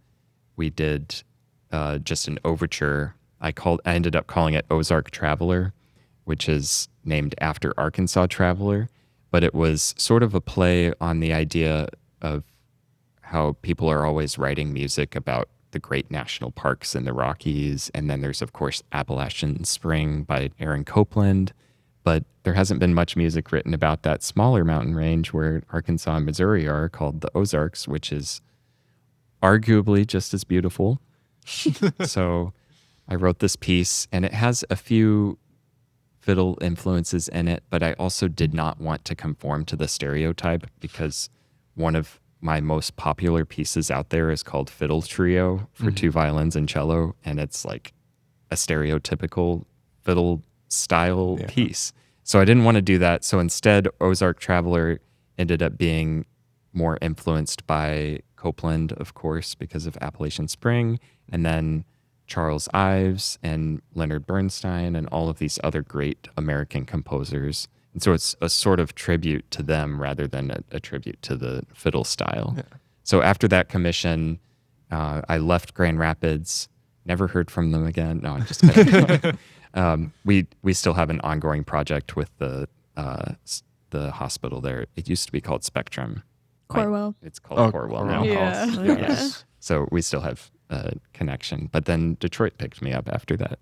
we did just an overture. I ended up calling it Ozark Traveler, which is named after Arkansas Traveler. But it was sort of a play on the idea of how people are always writing music about the great national parks in the Rockies. And then there's, of course, Appalachian Spring by Aaron Copland. But there hasn't been much music written about that smaller mountain range where Arkansas and Missouri are, called the Ozarks, which is arguably just as beautiful. So I wrote this piece, and it has a few fiddle influences in it, but I also did not want to conform to the stereotype because one of my most popular pieces out there is called Fiddle Trio for 2 violins and cello, and it's like a stereotypical fiddle style piece. So I didn't want to do that. So instead, Ozark Traveler ended up being more influenced by Copland, of course, because of Appalachian Spring, and then Charles Ives and Leonard Bernstein and all of these other great American composers. And so it's a sort of tribute to them rather than a tribute to the fiddle style. Yeah. So after that commission, I left Grand Rapids, never heard from them again. No, I'm just kidding. We still have an ongoing project with the hospital there. It used to be called Spectrum. Corwell. It's called Corwell now. Yeah. Yes. So we still have a connection. But then Detroit picked me up after that.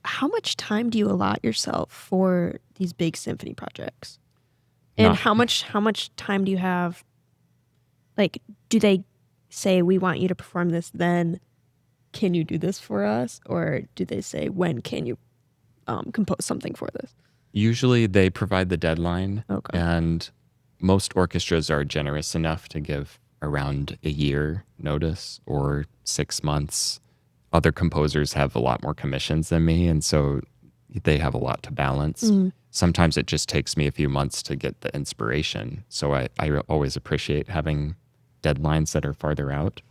How much time do you allot yourself for these big symphony projects? And how much time do you have? Like, do they say, we want you to perform this, then can you do this for us? Or do they say, when can you compose something for this? Usually they provide the deadline. Okay. And most orchestras are generous enough to give around a year notice or 6 months. Other composers have a lot more commissions than me, and so they have a lot to balance. Sometimes it just takes me a few months to get the inspiration. So I always appreciate having deadlines that are farther out.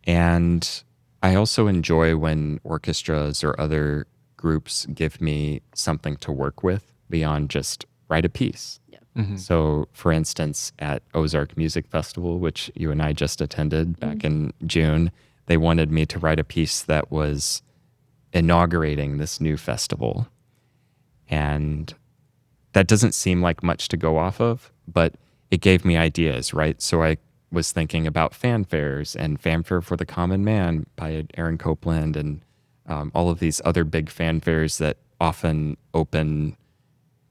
And I also enjoy when orchestras or other groups give me something to work with beyond just write a piece. So, for instance, at Ozark Music Festival, which you and I just attended back in June, they wanted me to write a piece that was inaugurating this new festival. And that doesn't seem like much to go off of, but it gave me ideas, right? So I was thinking about fanfares and Fanfare for the Common Man by Aaron Copland and all of these other big fanfares that often open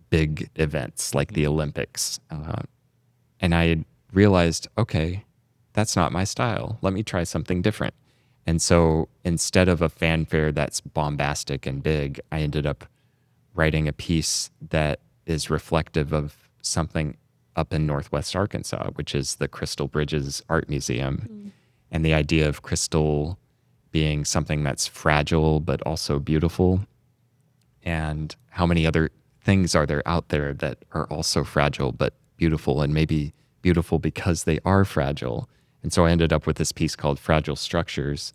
big events like the Olympics. And I realized, okay, that's not my style. Let me try something different. And so instead of a fanfare that's bombastic and big, I ended up writing a piece that is reflective of something up in Northwest Arkansas, which is the Crystal Bridges Art Museum. And the idea of crystal being something that's fragile but also beautiful. And how many other things are there out there that are also fragile but beautiful, and maybe beautiful because they are fragile. And so I ended up with this piece called Fragile Structures,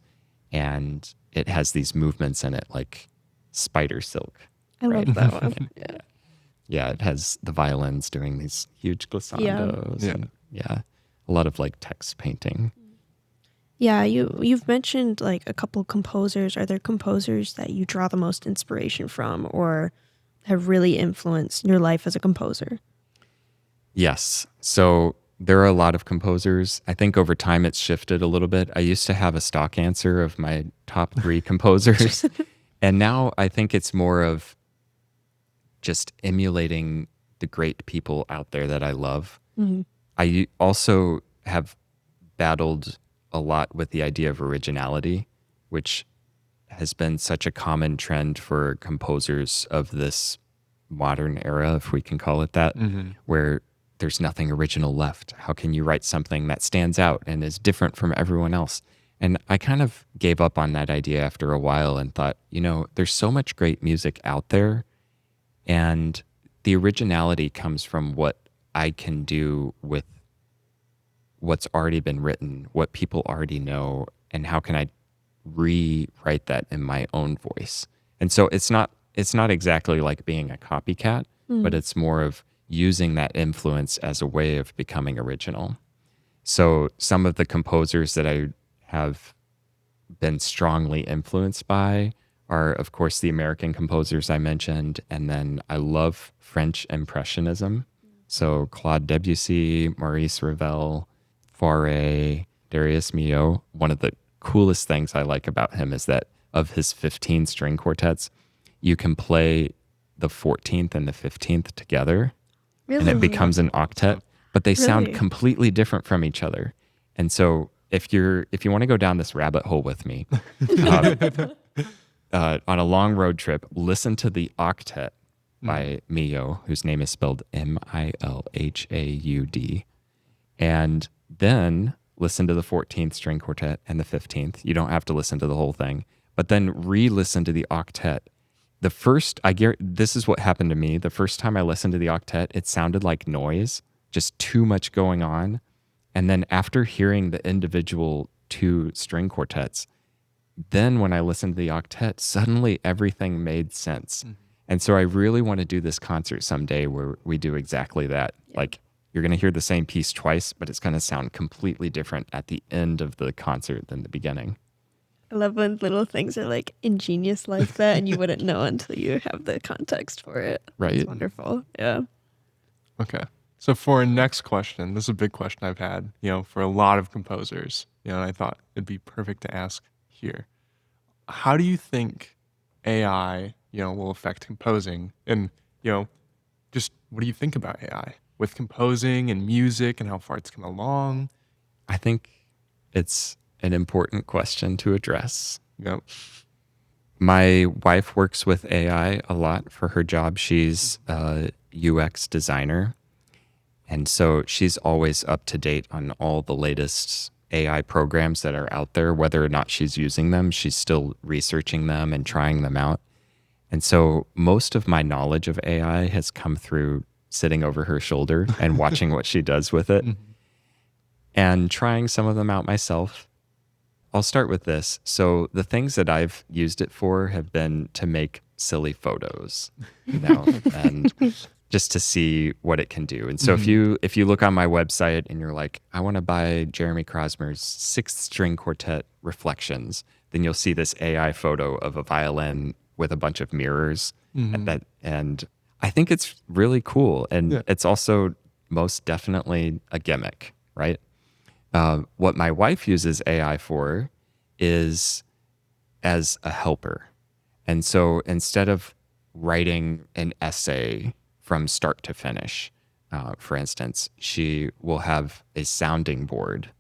and it has these movements in it like spider silk. I love that one. Yeah, it has the violins doing these huge glissandos. And a lot of like text painting. Yeah, you've mentioned like a couple composers. Are there composers that you draw the most inspiration from or have really influenced your life as a composer? Yes. So there are a lot of composers. I think over time it's shifted a little bit. I used to have a stock answer of my top 3 composers. And now I think it's more of just emulating the great people out there that I love. I also have battled a lot with the idea of originality, which has been such a common trend for composers of this modern era, if we can call it that, where there's nothing original left. How can you write something that stands out and is different from everyone else? And I kind of gave up on that idea after a while and thought, there's so much great music out there, and the originality comes from what I can do with what's already been written, what people already know, and how can I rewrite that in my own voice. And so it's not exactly like being a copycat, but it's more of using that influence as a way of becoming original. So some of the composers that I have been strongly influenced by are, of course, the American composers I mentioned, and then I love French Impressionism. So Claude Debussy, Maurice Ravel, Fauré, Darius Milhaud. One of the coolest things I like about him is that of his 15 string quartets, you can play the 14th and the 15th together, and it becomes an octet, but they sound completely different from each other. And so if you want to go down this rabbit hole with me, on a long road trip, listen to the octet by Milhaud, whose name is spelled Milhaud, and then listen to the 14th string quartet and the 15th. You don't have to listen to the whole thing, but then re-listen to the octet. This is what happened to me. The first time I listened to the octet, it sounded like noise, just too much going on. And then after hearing the individual 2 string quartets, then when I listened to the octet, suddenly everything made sense. And so I really want to do this concert someday where we do exactly that. Like, you're going to hear the same piece twice, but it's going to sound completely different at the end of the concert than the beginning. I love when little things are like ingenious like that and you wouldn't know until you have the context for it. Right. It's wonderful. Yeah. Okay. So for our next question, this is a big question I've had, for a lot of composers, and I thought it'd be perfect to ask here. How do you think AI, will affect composing? And, just what do you think about AI with composing and music and how far it's come along? I think it's an important question to address. Yep. My wife works with AI a lot for her job. She's a UX designer. And so she's always up to date on all the latest AI programs that are out there. Whether or not she's using them, she's still researching them and trying them out. And so most of my knowledge of AI has come through sitting over her shoulder and watching what she does with it and trying some of them out myself. I'll start with this. So the things that I've used it for have been to make silly photos, and just to see what it can do. And so if you look on my website and you're like, I want to buy Jeremy Crosmer's 6th string quartet Reflections, then you'll see this AI photo of a violin with a bunch of mirrors and I think it's really cool. And it's also most definitely a gimmick, right? What my wife uses AI for is as a helper. And so instead of writing an essay from start to finish, for instance, she will have a sounding board.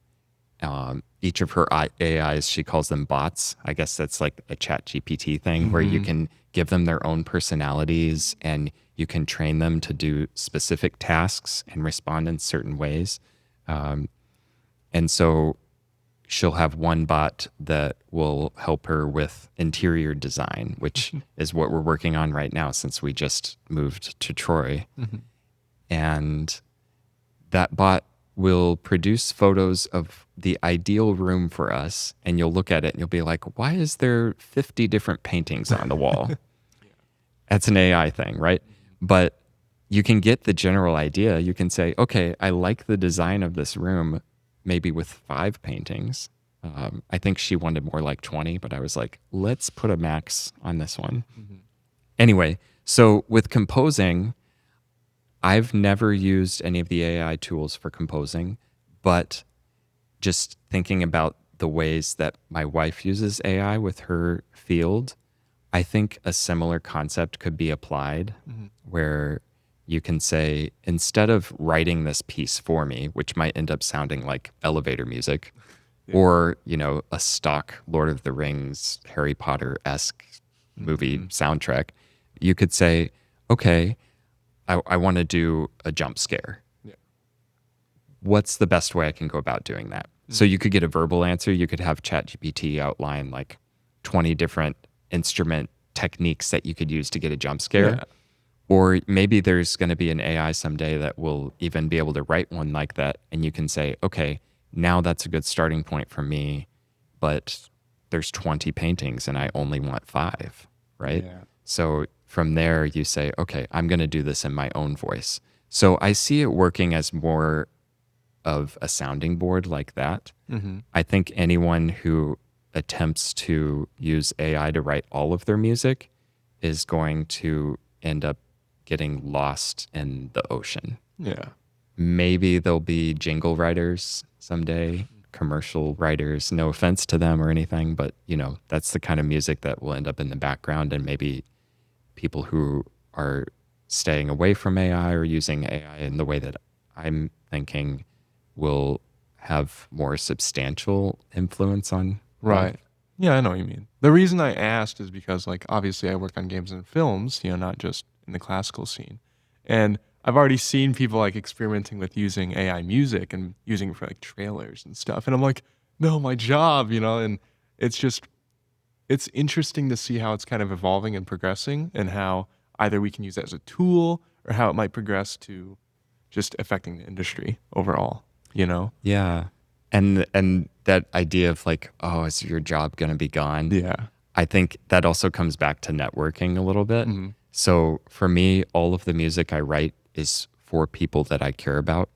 Each of her AIs, she calls them bots. I guess that's like a chat GPT thing where you can give them their own personalities and you can train them to do specific tasks and respond in certain ways. And so she'll have one bot that will help her with interior design, which is what we're working on right now since we just moved to Troy. And that bot will produce photos of the ideal room for us. And you'll look at it and you'll be like, why is there 50 different paintings on the wall? That's an AI thing, right? But you can get the general idea. You can say, okay, I like the design of this room, maybe with 5 paintings. I think she wanted more like 20, but I was like, let's put a max on this one. Anyway, so with composing, I've never used any of the AI tools for composing, but just thinking about the ways that my wife uses AI with her field, I think a similar concept could be applied where you can say, instead of writing this piece for me, which might end up sounding like elevator music, or, a stock Lord of the Rings, Harry Potter-esque movie soundtrack, you could say, okay, I want to do a jump scare. What's the best way I can go about doing that? So you could get a verbal answer. You could have ChatGPT outline like 20 different instrument techniques that you could use to get a jump scare. Or maybe there's going to be an AI someday that will even be able to write one like that. And you can say, okay, now that's a good starting point for me, but there's 20 paintings and I only want 5, right? So from there you say, okay, I'm going to do this in my own voice. So I see it working as more of a sounding board like that. I think anyone who attempts to use AI to write all of their music is going to end up getting lost in the ocean. Maybe there'll be jingle writers someday, commercial writers, no offense to them or anything, but that's the kind of music that will end up in the background, and maybe people who are staying away from AI or using AI in the way that I'm thinking will have more substantial influence on. Right. Yeah, I know what you mean. The reason I asked is because, obviously I work on games and films, not just in the classical scene. And I've already seen people experimenting with using AI music and using it for trailers and stuff. And I'm like, no, my job, and it's interesting to see how it's kind of evolving and progressing, and how either we can use it as a tool or how it might progress to just affecting the industry overall, Yeah. And that idea of oh, is your job going to be gone? Yeah. I think that also comes back to networking a little bit. So for me, all of the music I write is for people that I care about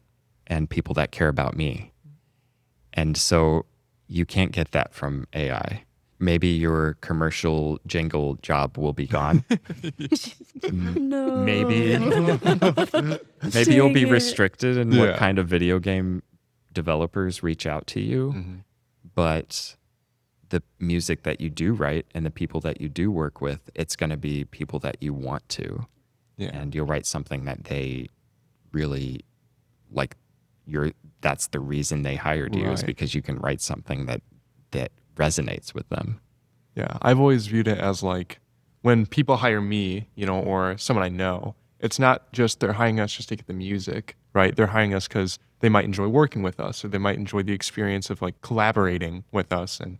and people that care about me. And so you can't get that from AI. Maybe your commercial jingle job will be gone. No. Maybe you'll be restricted in what kind of video game developers reach out to you. But the music that you do write and the people that you do work with, it's going to be people that you want to. And you'll write something that they really like. That's the reason they hired you, is because you can write something that resonates with them. Yeah, I've always viewed it as when people hire me, or someone I know, it's not just they're hiring us just to get the music, right? They're hiring us because they might enjoy working with us, or they might enjoy the experience of collaborating with us and,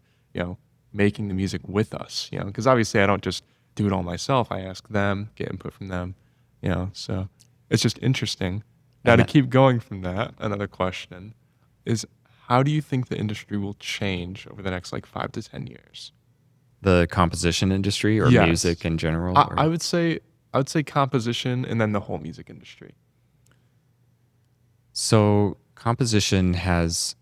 making the music with us, because obviously I don't just do it all myself. I ask them, get input from them, so it's just interesting. Now, to keep going from that, another question is, how do you think the industry will change over the next 5 to 10 years? The composition industry or Yes. music in general? I would say composition and then the whole music industry. So composition has,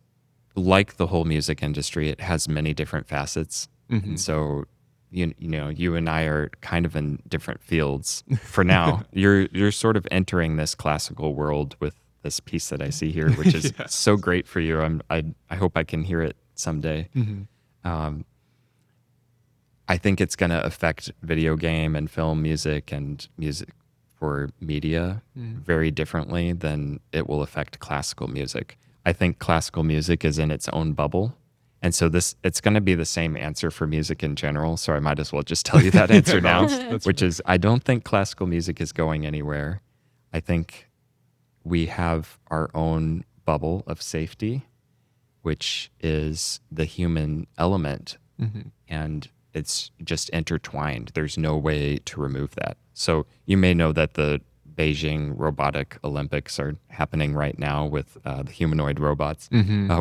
like the whole music industry, it has many different facets. Mm-hmm. And so, you and I are kind of in different fields for now. You're sort of entering this classical world with this piece that I see here, which is Yes. so great for you. I hope I can hear it someday. Mm-hmm. I think it's going to affect video game and film music and music for media very differently than it will affect classical music. I think classical music is in its own bubble. And so it's going to be the same answer for music in general. So I might as well just tell you that answer now, which is I don't think classical music is going anywhere. I think we have our own bubble of safety, which is the human element. Mm-hmm. And it's just intertwined. There's no way to remove that. So you may know that the Beijing Robotic Olympics are happening right now with the humanoid robots,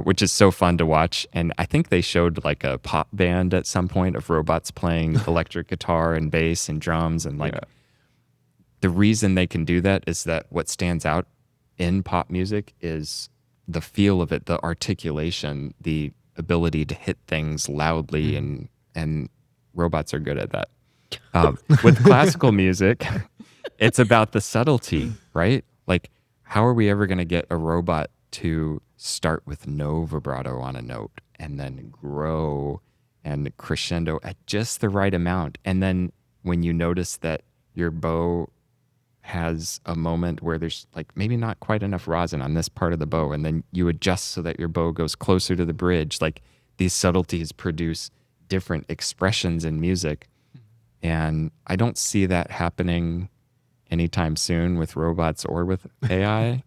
which is so fun to watch. And I think they showed a pop band at some point of robots playing electric guitar and bass and drums. And the reason they can do that is that what stands out in pop music is the feel of it, the articulation, the ability to hit things loudly, and robots are good at that. With classical music, it's about the subtlety, right? How are we ever going to get a robot to start with no vibrato on a note and then grow and crescendo at just the right amount? And then when you notice that your bow has a moment where there's maybe not quite enough rosin on this part of the bow, and then you adjust so that your bow goes closer to the bridge. These subtleties produce different expressions in music. And I don't see that happening anytime soon with robots or with AI.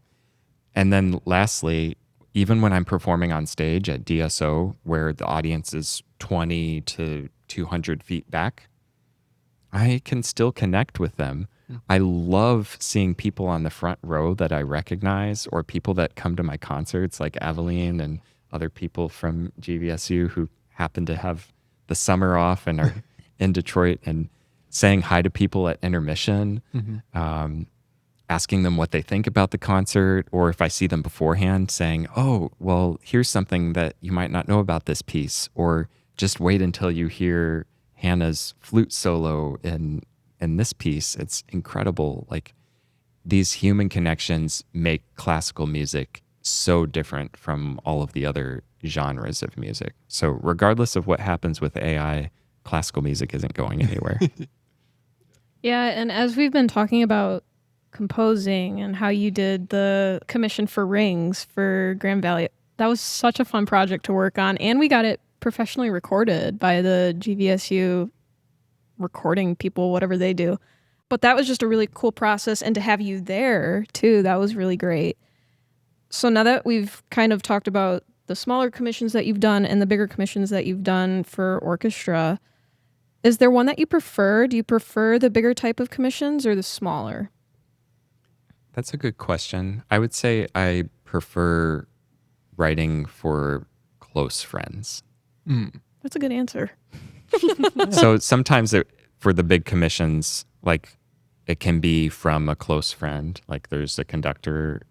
And then lastly, even when I'm performing on stage at DSO, where the audience is 20 to 200 feet back, I can still connect with them. I love seeing people on the front row that I recognize, or people that come to my concerts like Aveline and other people from GVSU who happen to have the summer off and are in Detroit, and saying hi to people at intermission, asking them what they think about the concert, or if I see them beforehand, saying, oh, well, here's something that you might not know about this piece, or just wait until you hear Hannah's flute solo in this piece. It's incredible. These human connections make classical music so different from all of the other genres of music. So regardless of what happens with AI, classical music isn't going anywhere. Yeah, and as we've been talking about composing and how you did the commission for Rings for Grand Valley, that was such a fun project to work on. And we got it professionally recorded by the GVSU recording people, whatever they do. But that was just a really cool process. And to have you there too, that was really great. So now that we've kind of talked about the smaller commissions that you've done and the bigger commissions that you've done for orchestra, is there one that you prefer? Do you prefer the bigger type of commissions or the smaller? That's a good question. I would say I prefer writing for close friends. That's a good answer. So sometimes for the big commissions, it can be from a close friend. There's a conductor,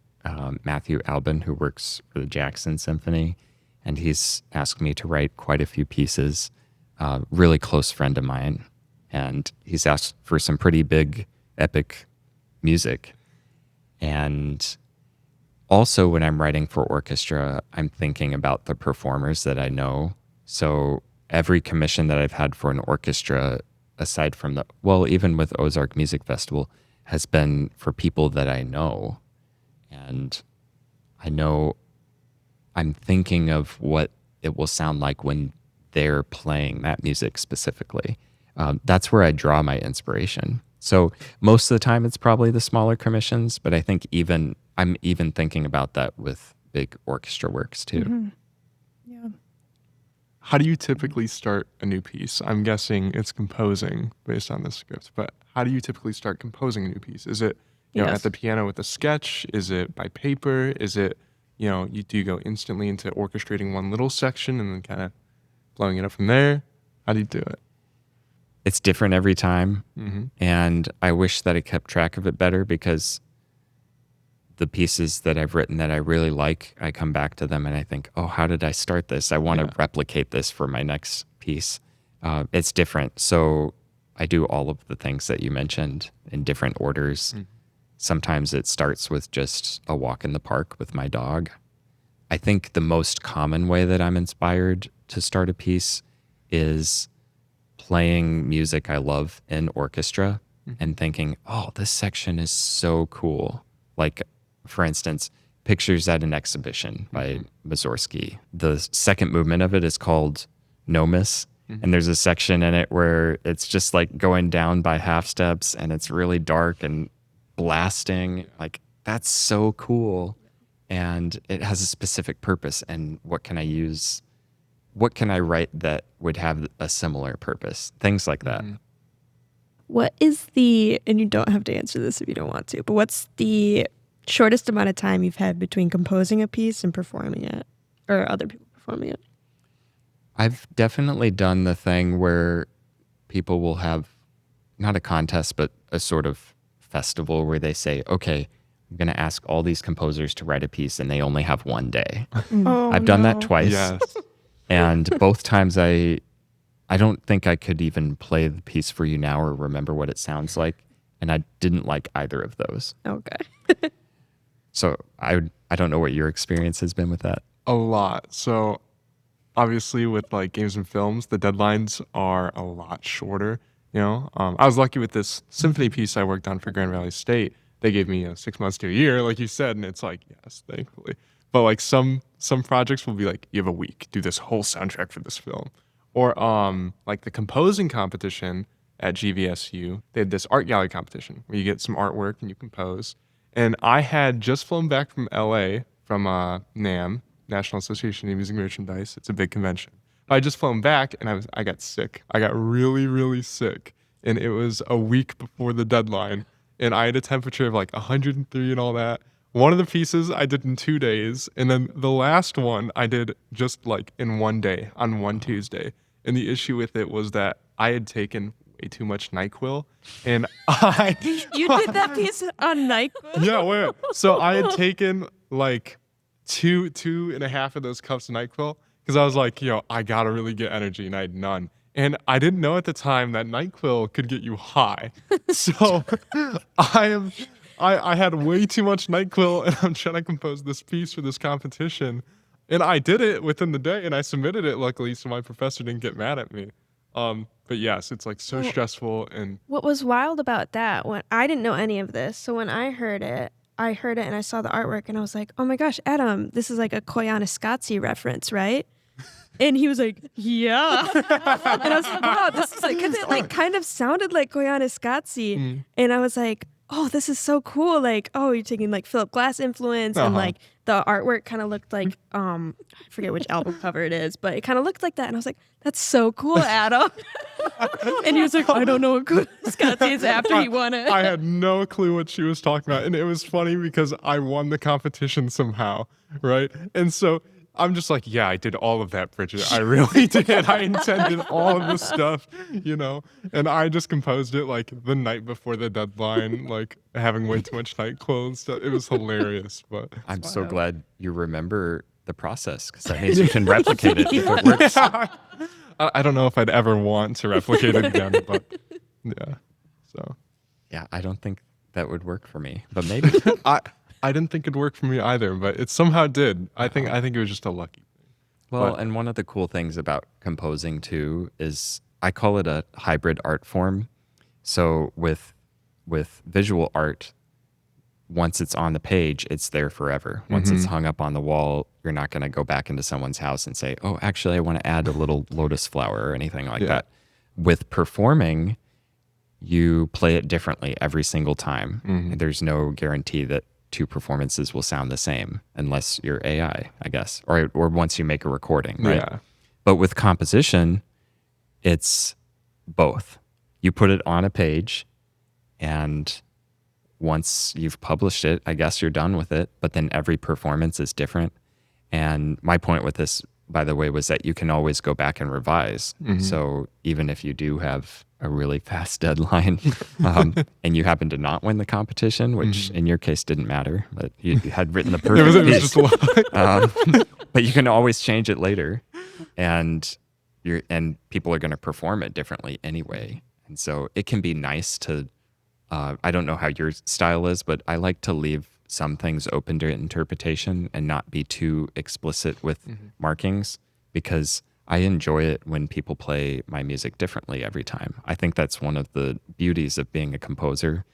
Matthew Albin, who works for the Jackson Symphony, and he's asked me to write quite a few pieces. Really close friend of mine, and he's asked for some pretty big, epic music. And also when I'm writing for orchestra, I'm thinking about the performers that I know. So every commission that I've had for an orchestra, aside from even with Ozark Music Festival, has been for people that I know. And I know I'm thinking of what it will sound like when they're playing that music specifically. That's where I draw my inspiration. So most of the time it's probably the smaller commissions, but I think I'm even thinking about that with big orchestra works too. Yeah. how do you typically start a new piece? I'm guessing it's composing based on the script, but how do you typically start composing a new piece? Is it, you know, Yes. at the piano with a sketch? Is it by paper? Is it, you know, do you go instantly into orchestrating one little section and then kind of blowing it up from there? How do you do it? It's different every time. Mm-hmm. And I wish that I kept track of it better, because the pieces that I've written that I really like, I come back to them and I think, oh, how did I start this? I want to replicate this for my next piece. It's different. So I do all of the things that you mentioned in different orders. Mm-hmm. Sometimes it starts with just a walk in the park with my dog. I think the most common way that I'm inspired to start a piece is playing music I love in orchestra and thinking, oh, this section is so cool. Like, for instance, Pictures at an Exhibition by Mussorgsky. The second movement of it is called Nomis. And there's a section in it where it's just like going down by half steps and it's really dark and blasting. Like, that's so cool. And it has a specific purpose. And what can I use? What can I write that would have a similar purpose? Things like that. What is the, and you don't have to answer this if you don't want to, but what's the shortest amount of time you've had between composing a piece and performing it, or other people performing it? I've definitely done the thing where people will have not a contest, but a sort of festival where they say, okay, I'm going to ask all these composers to write a piece and they only have one day. Oh, I've done that twice. Yes. And both times I don't think I could even play the piece for you now or remember what it sounds like. And I didn't like either of those. Okay. So I don't know what your experience has been with that. A lot. So obviously with like games and films, the deadlines are a lot shorter. You know, I was lucky with this symphony piece I worked on for Grand Valley State. They gave me 6 months to a year, like you said, and it's like, yes, thankfully. But like some projects will be like, you have a week, do this whole soundtrack for this film. Or like the composing competition at GVSU, they had this art gallery competition where you get some artwork and you compose. And I had just flown back from LA from NAMM, National Association of Music Merchandise. It's a big convention. I just flown back and I got sick. I got really, really sick. And it was a week before the deadline. And I had a temperature of like 103 and all that. One of the pieces I did in 2 days. And then the last one I did just like in 1 day, on one Tuesday. And the issue with it was that I had taken way too much NyQuil. And You did that piece on NyQuil? Yeah, wait. So I had taken like two and a half of those cups of NyQuil because I was like, I gotta really get energy, and I had none. And I didn't know at the time that NyQuil could get you high. So I had way too much NyQuil, and I'm trying to compose this piece for this competition. And I did it within the day, and I submitted it, luckily, so my professor didn't get mad at me. But yes, it's like so stressful. And What was wild about that, when I didn't know any of this, so when I heard it and I saw the artwork and I was like, oh my gosh, Adam, this is like a Koyaanisqatsi reference, right? And he was like, yeah. And I was like, wow, this is like, because it like kind of sounded like Koyaanisqatsi. And I was like, oh, this is so cool. Like, oh, you're taking like Philip Glass influence and like the artwork kind of looked like, I forget which album cover it is, but it kind of looked like that. And I was like, that's so cool, Adam. And he was like, I don't know what Koyaanisqatsi is after he won it. I had no clue what she was talking about. And it was funny because I won the competition somehow, right? And so I'm just like, yeah, I did all of that, Bridget. I really did. I intended all of this stuff, and I just composed it like the night before the deadline, like having way too much NyQuil and stuff. It was hilarious, but I'm so glad you remember the process, because that means you can replicate it if it works. I don't know if I'd ever want to replicate it again, but yeah. So Yeah, I don't think that would work for me, but maybe. I didn't think it'd work for me either, but it somehow did. I think it was just a lucky thing. Well, and one of the cool things about composing too is I call it a hybrid art form. So with visual art, once it's on the page, it's there forever. Once it's hung up on the wall, you're not going to go back into someone's house and say, oh, actually, I want to add a little lotus flower or anything like that. With performing, you play it differently every single time. There's no guarantee that 2 performances will sound the same unless you're AI, I guess, or once you make a recording, right? Yeah. But with composition, it's both. You put it on a page, and once you've published it, I guess you're done with it. But then every performance is different. And my point with this, by the way, was that you can always go back and revise. So even if you do have a really fast deadline and you happen to not win the competition, which in your case didn't matter, but you had written the perfect piece. But you can always change it later, and people are going to perform it differently anyway. And so it can be nice to, I don't know how your style is, but I like to leave some things open to interpretation and not be too explicit with markings, because I enjoy it when people play my music differently every time. I think that's one of the beauties of being a composer.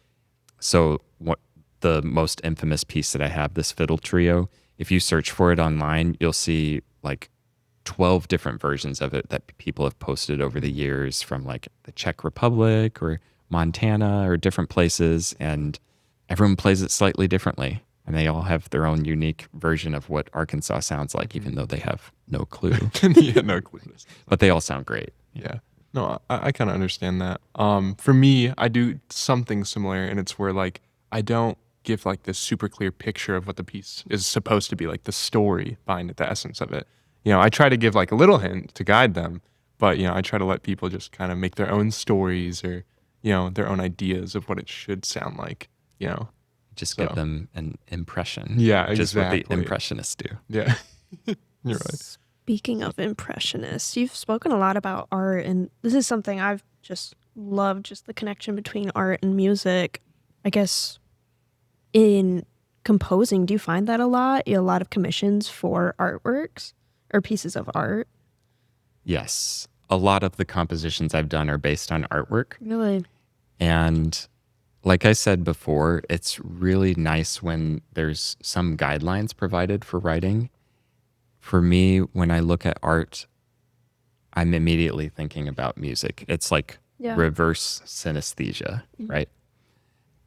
So what the most infamous piece that I have, this fiddle trio, if you search for it online, you'll see like 12 different versions of it that people have posted over the years from like the Czech Republic or Montana or different places, and everyone plays it slightly differently, and they all have their own unique version of what Arkansas sounds like, even though they have no clue. Yeah, no clue. But they all sound great. Yeah. No, I kind of understand that. For me, I do something similar, and it's where like I don't give like this super clear picture of what the piece is supposed to be, like the story behind it, the essence of it. You know, I try to give like a little hint to guide them, but I try to let people just kind of make their own stories or their own ideas of what it should sound like. Just give them an impression. Yeah, just exactly. what the impressionists do. Yeah, you're right. Speaking of impressionists, you've spoken a lot about art, and this is something I've just loved, just the connection between art and music. I guess in composing, do you find that a lot of commissions for artworks or pieces of art? Yes. A lot of the compositions I've done are based on artwork. Really? And like I said before, it's really nice when there's some guidelines provided for writing. For me, when I look at art, I'm immediately thinking about music. It's like reverse synesthesia, right?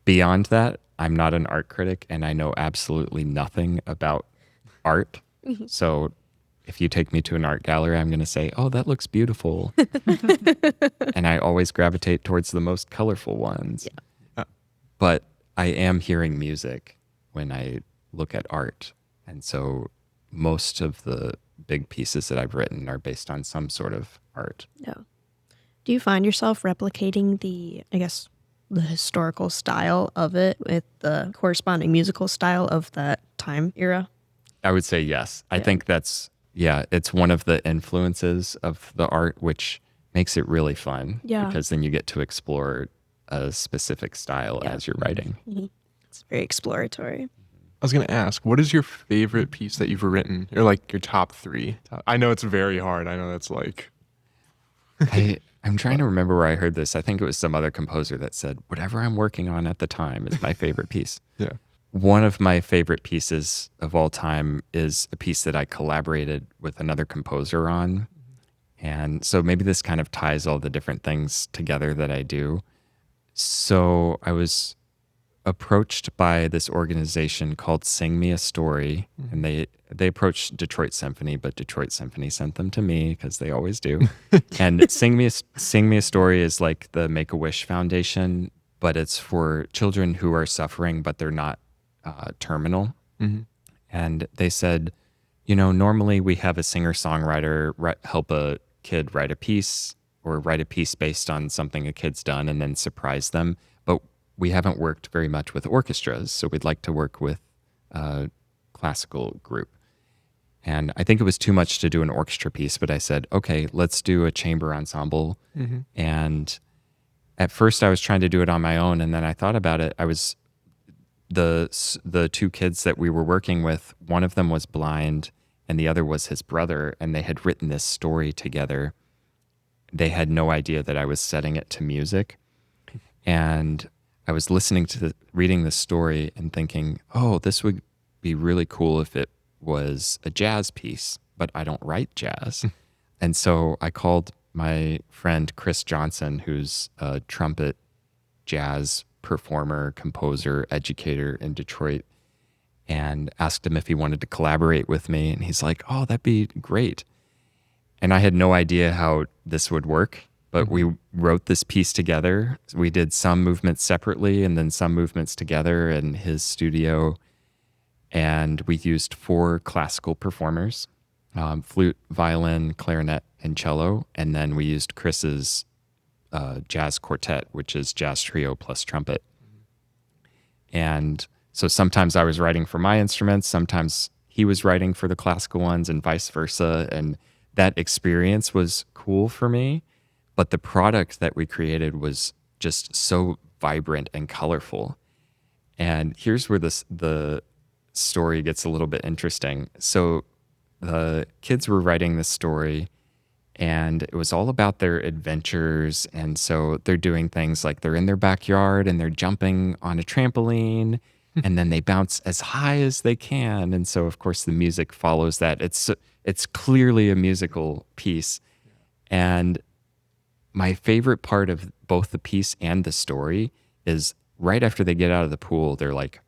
Beyond that, I'm not an art critic, and I know absolutely nothing about art. So if you take me to an art gallery, I'm going to say, oh, that looks beautiful. And I always gravitate towards the most colorful ones. Yeah. But I am hearing music when I look at art. And so most of the big pieces that I've written are based on some sort of art. Yeah. Do you find yourself replicating the historical style of it with the corresponding musical style of that time era? I would say yes. I think that's, it's one of the influences of the art, which makes it really fun. Yeah. Because then you get to explore a specific style as you're writing. It's very exploratory. I was going to ask, what is your favorite piece that you've written, or like your top 3? I know it's very hard. I know that's like... I'm trying to remember where I heard this. I think it was some other composer that said, whatever I'm working on at the time is my favorite piece. Yeah. One of my favorite pieces of all time is a piece that I collaborated with another composer on. And so maybe this kind of ties all the different things together that I do. So I was approached by this organization called Sing Me a Story, and they approached Detroit Symphony, but Detroit Symphony sent them to me because they always do. And Sing Me a Story is like the Make-A-Wish Foundation, but it's for children who are suffering, but they're not terminal. And they said, normally we have a singer-songwriter help a kid write a piece or write a piece based on something a kid's done and then surprise them. But we haven't worked very much with orchestras, so we'd like to work with a classical group. And I think it was too much to do an orchestra piece, but I said, okay, let's do a chamber ensemble. And at first I was trying to do it on my own, and then I thought about it. I was the 2 kids that we were working with, one of them was blind and the other was his brother, and they had written this story together. They had no idea that I was setting it to music. And I was reading the story and thinking, oh, this would be really cool if it was a jazz piece, but I don't write jazz. And so I called my friend Chris Johnson, who's a trumpet jazz performer, composer, educator in Detroit, and asked him if he wanted to collaborate with me. And he's like, oh, that'd be great. And I had no idea how this would work, but we wrote this piece together. We did some movements separately and then some movements together in his studio. And we used 4 classical performers, flute, violin, clarinet, and cello. And then we used Chris's jazz quartet, which is jazz trio plus trumpet. And so sometimes I was writing for my instruments, sometimes he was writing for the classical ones and vice versa. And that experience was cool for me. But the product that we created was just so vibrant and colorful. And here's where the story gets a little bit interesting. So the kids were writing this story, and it was all about their adventures. And so they're doing things like they're in their backyard and they're jumping on a trampoline and then they bounce as high as they can. And so, of course, the music follows that. It's clearly a musical piece. And my favorite part of both the piece and the story is right after they get out of the pool, they're like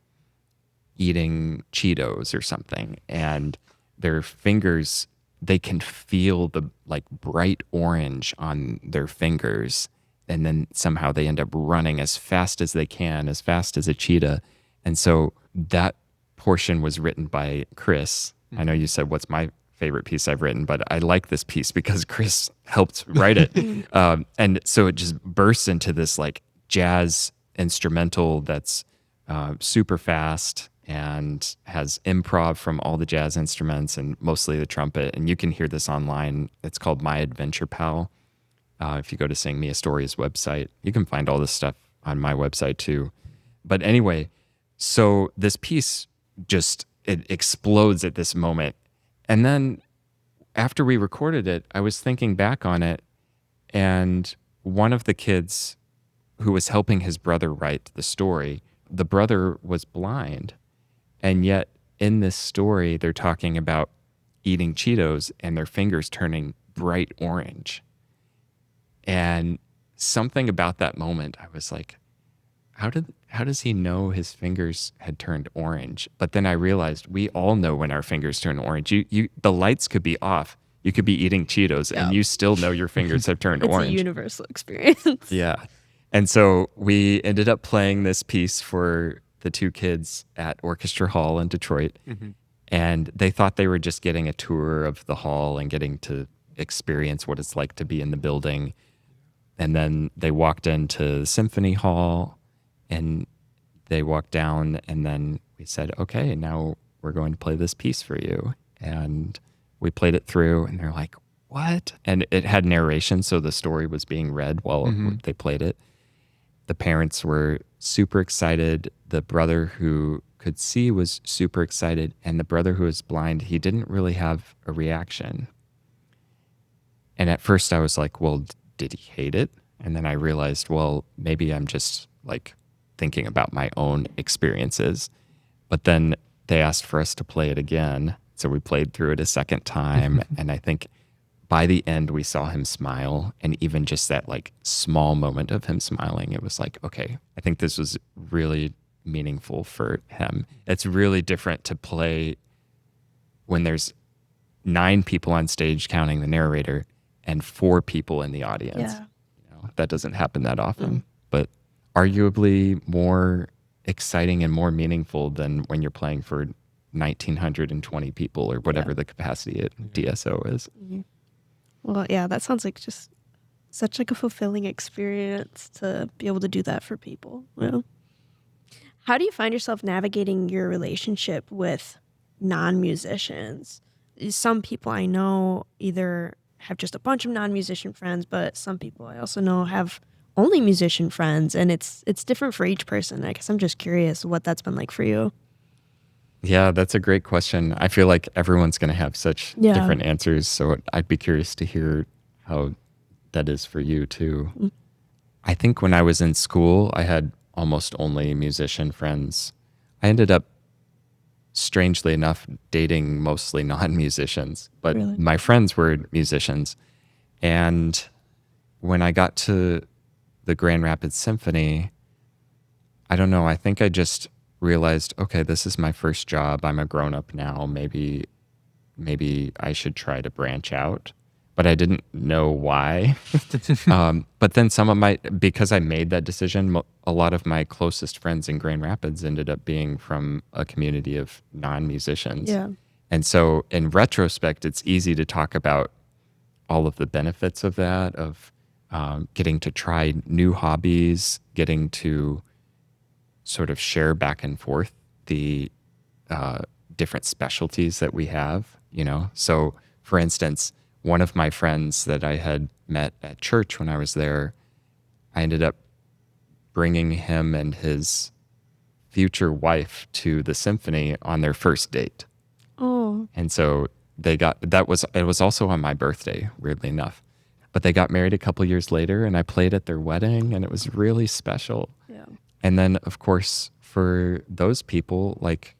eating Cheetos or something. And their fingers, they can feel the like bright orange on their fingers. And then somehow they end up running as fast as they can, as fast as a cheetah. And so that portion was written by Chris. I know you said, what's my favorite piece I've written, but I like this piece because Chris helped write it. And so it just bursts into this like jazz instrumental that's super fast and has improv from all the jazz instruments and mostly the trumpet. And you can hear this online. It's called My Adventure Pal. If you go to Sing Me a Story's website, you can find all this stuff on my website too. But anyway, so this piece just, it explodes at this moment. And then after we recorded it, I was thinking back on it, and one of the kids who was helping his brother write the story, the brother was blind. And yet in this story, they're talking about eating Cheetos and their fingers turning bright orange. And something about that moment, I was like, how does he know his fingers had turned orange? But then I realized we all know when our fingers turn orange. The lights could be off. You could be eating Cheetos and you still know your fingers have turned orange. It's a universal experience. Yeah. And so we ended up playing this piece for the 2 kids at Orchestra Hall in Detroit. And they thought they were just getting a tour of the hall and getting to experience what it's like to be in the building. And then they walked into the Symphony Hall and they walked down, and then we said, okay, now we're going to play this piece for you. And we played it through, and they're like, what? And it had narration, so the story was being read while they played it. The parents were super excited. The brother who could see was super excited. And the brother who was blind, he didn't really have a reaction. And at first I was like, well, did he hate it? And then I realized, well, maybe I'm just like thinking about my own experiences. But then they asked for us to play it again. So we played through it a second time. And I think by the end, we saw him smile. And even just that like small moment of him smiling, it was like, okay, I think this was really meaningful for him. It's really different to play when there's 9 people on stage counting the narrator and 4 people in the audience. Yeah. That doesn't happen that often, but arguably more exciting and more meaningful than when you're playing for 1,920 people or whatever the capacity at DSO is. Well, yeah, that sounds like just such like a fulfilling experience to be able to do that for people. Well, how do you find yourself navigating your relationship with non-musicians? Some people I know either have just a bunch of non-musician friends, but some people I also know have only musician friends, and it's different for each person. I guess I'm just curious what that's been like for you. Yeah, that's a great question. I feel like everyone's going to have such different answers, so I'd be curious to hear how that is for you too. I think when I was in school, I had almost only musician friends. I ended up, strangely enough, dating mostly non-musicians, but my friends were musicians. And when I got to the Grand Rapids Symphony, I don't know, I think I just realized, okay, this is my first job. I'm a grown-up now. Maybe I should try to branch out. but I didn't know why. But then because I made that decision, a lot of my closest friends in Grand Rapids ended up being from a community of non-musicians. Yeah. And so in retrospect, it's easy to talk about all of the benefits of that, of getting to try new hobbies, getting to sort of share back and forth the different specialties that we have, you know? So for instance, one of my friends that I had met at church when I was there, I ended up bringing him and his future wife to the Symphony on their first date. Oh. And so it was also on my birthday, weirdly enough. But they got married a couple years later, and I played at their wedding, and it was really special. Yeah. And then, of course, for those people, like,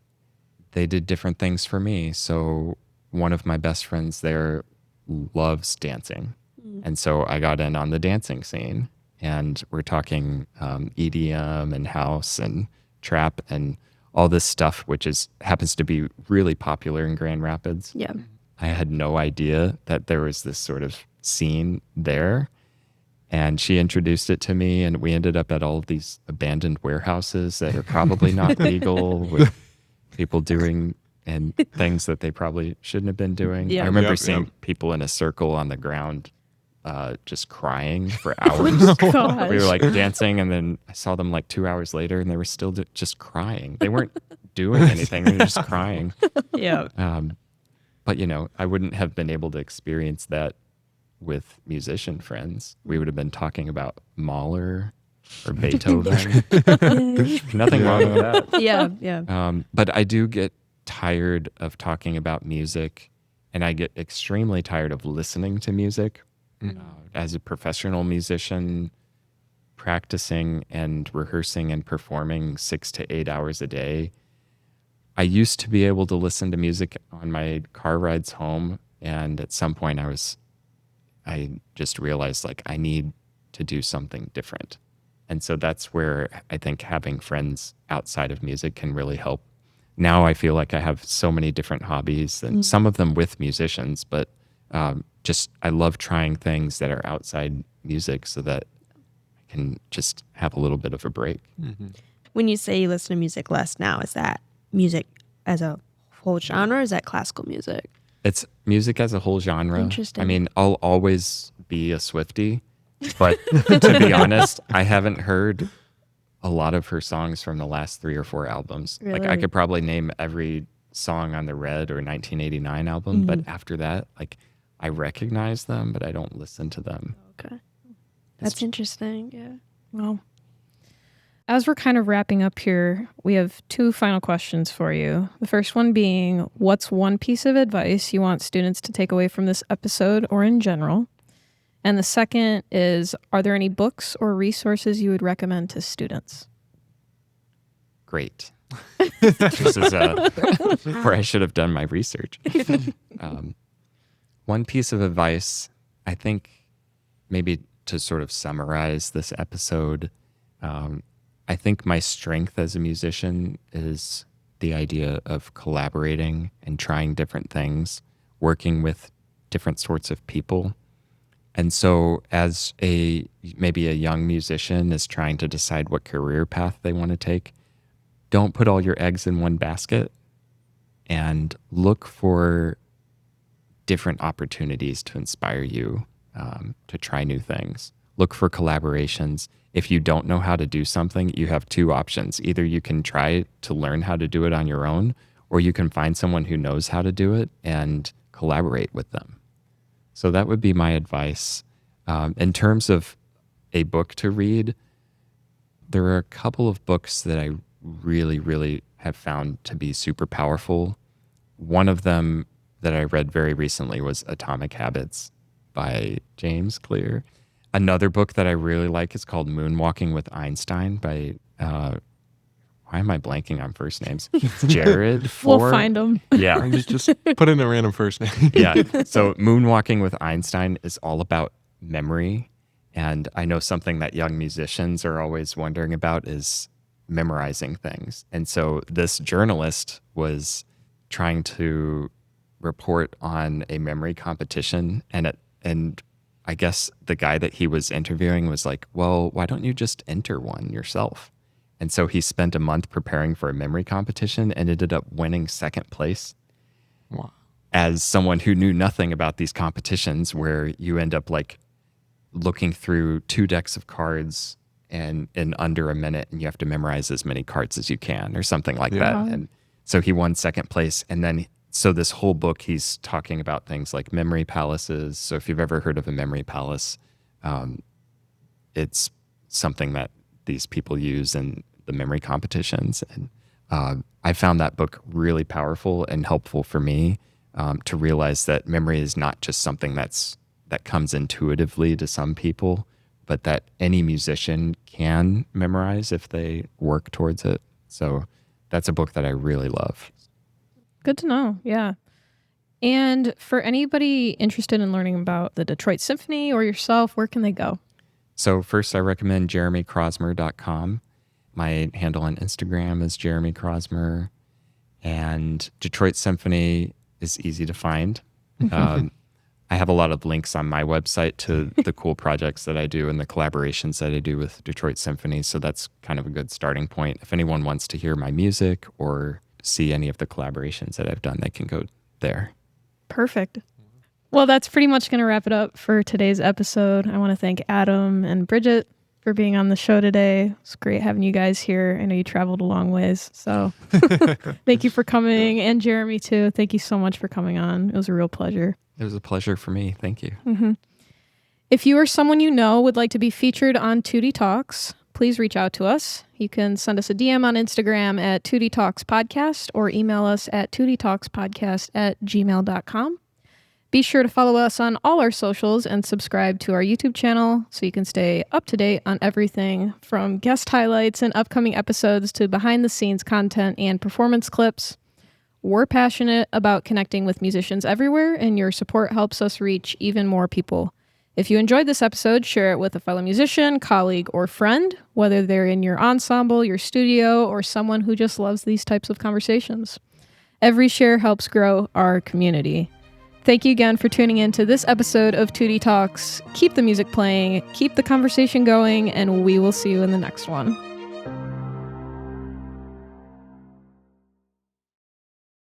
they did different things for me. So one of my best friends there loves dancing. And so I got in on the dancing scene, and we're talking EDM and house and trap and all this stuff, which happens to be really popular in Grand Rapids. Yeah. I had no idea that there was this sort of scene there. And she introduced it to me, and we ended up at all of these abandoned warehouses that are probably not legal, with people doing and things that they probably shouldn't have been doing. Yeah. I remember Yep, seeing yep. people in a circle on the ground just crying for hours. Gosh. We were like dancing, and then I saw them like 2 hours later, and they were still just crying. They weren't doing anything; they were just crying. Yeah. But you know, I wouldn't have been able to experience that with musician friends. We would have been talking about Mahler or Beethoven. Nothing wrong with that. Yeah. Yeah. But I do get tired of talking about music, and I get extremely tired of listening to music. As a professional musician, practicing and rehearsing and performing 6 to 8 hours a day, I used to be able to listen to music on my car rides home, and at some point I just realized, like, I need to do something different. And so that's where I think having friends outside of music can really help. Now I feel like I have so many different hobbies, and some of them with musicians, but I love trying things that are outside music so that I can just have a little bit of a break. When you say you listen to music less now, is that music as a whole genre, or is that classical music? It's music as a whole genre. Interesting. I mean, I'll always be a Swiftie, but to be honest, I haven't heard a lot of her songs from the last 3 or 4 albums. Like, I Really? could probably name every song on the Red or 1989 album, but after that, like, I recognize them, but I don't listen to them. Okay. That's interesting. Yeah. Well, as we're kind of wrapping up here, we have 2 final questions for you. The first one being, what's one piece of advice you want students to take away from this episode or in general? And the second is, are there any books or resources you would recommend to students? Great. This is where I should have done my research. One piece of advice, I think, maybe to sort of summarize this episode, I think my strength as a musician is the idea of collaborating and trying different things, working with different sorts of people. And so as maybe a young musician is trying to decide what career path they want to take, don't put all your eggs in one basket, and look for different opportunities to inspire you to try new things. Look for collaborations. If you don't know how to do something, you have 2 options. Either you can try to learn how to do it on your own, or you can find someone who knows how to do it and collaborate with them. So that would be my advice. In terms of a book to read, there are a couple of books that I really, really have found to be super powerful. One of them that I read very recently was Atomic Habits by James Clear. Another book that I really like is called Moonwalking with Einstein by, why am I blanking on first names? Jared We'll Ford. find them. Yeah. Just put in a random first name. Yeah. So Moonwalking with Einstein is all about memory. And I know something that young musicians are always wondering about is memorizing things. And so this journalist was trying to report on a memory competition, and And I guess the guy that he was interviewing was like, well, why don't you just enter one yourself? And so he spent a month preparing for a memory competition and ended up winning second place. Wow. As someone who knew nothing about these competitions, where you end up like looking through 2 decks of cards and in under a minute, and you have to memorize as many cards as you can or something like that. And so he won second place. And then, so this whole book, he's talking about things like memory palaces. So if you've ever heard of a memory palace, it's something that these people use in the memory competitions. And I found that book really powerful and helpful for me to realize that memory is not just something that comes intuitively to some people, but that any musician can memorize if they work towards it. So that's a book that I really love. Good to know. Yeah. And for anybody interested in learning about the Detroit Symphony or yourself, where can they go? So first, I recommend jeremycrosmer.com. My handle on Instagram is Jeremy Crosmer. And Detroit Symphony is easy to find. I have a lot of links on my website to the cool projects that I do and the collaborations that I do with Detroit Symphony. So that's kind of a good starting point. If anyone wants to hear my music or see any of the collaborations that I've done, they can go there. Perfect. Well, that's pretty much going to wrap it up for today's episode. I want to thank Adam and Bridget for being on the show today. It's great having you guys here. I know you traveled a long ways, so thank you for coming. And Jeremy, too. Thank you so much for coming on. It was a real pleasure. It was a pleasure for me. Thank you. Mm-hmm. If you or someone you know would like to be featured on Tutti Talks, please reach out to us. You can send us a DM on Instagram at Tutti Talks Podcast or email us at tuttitalkspodcast@gmail.com. Be sure to follow us on all our socials and subscribe to our YouTube channel so you can stay up to date on everything from guest highlights and upcoming episodes to behind-the-scenes content and performance clips. We're passionate about connecting with musicians everywhere, and your support helps us reach even more people. If you enjoyed this episode, share it with a fellow musician, colleague, or friend, whether they're in your ensemble, your studio, or someone who just loves these types of conversations. Every share helps grow our community. Thank you again for tuning in to this episode of Tutti Talks. Keep the music playing, keep the conversation going, and we will see you in the next one.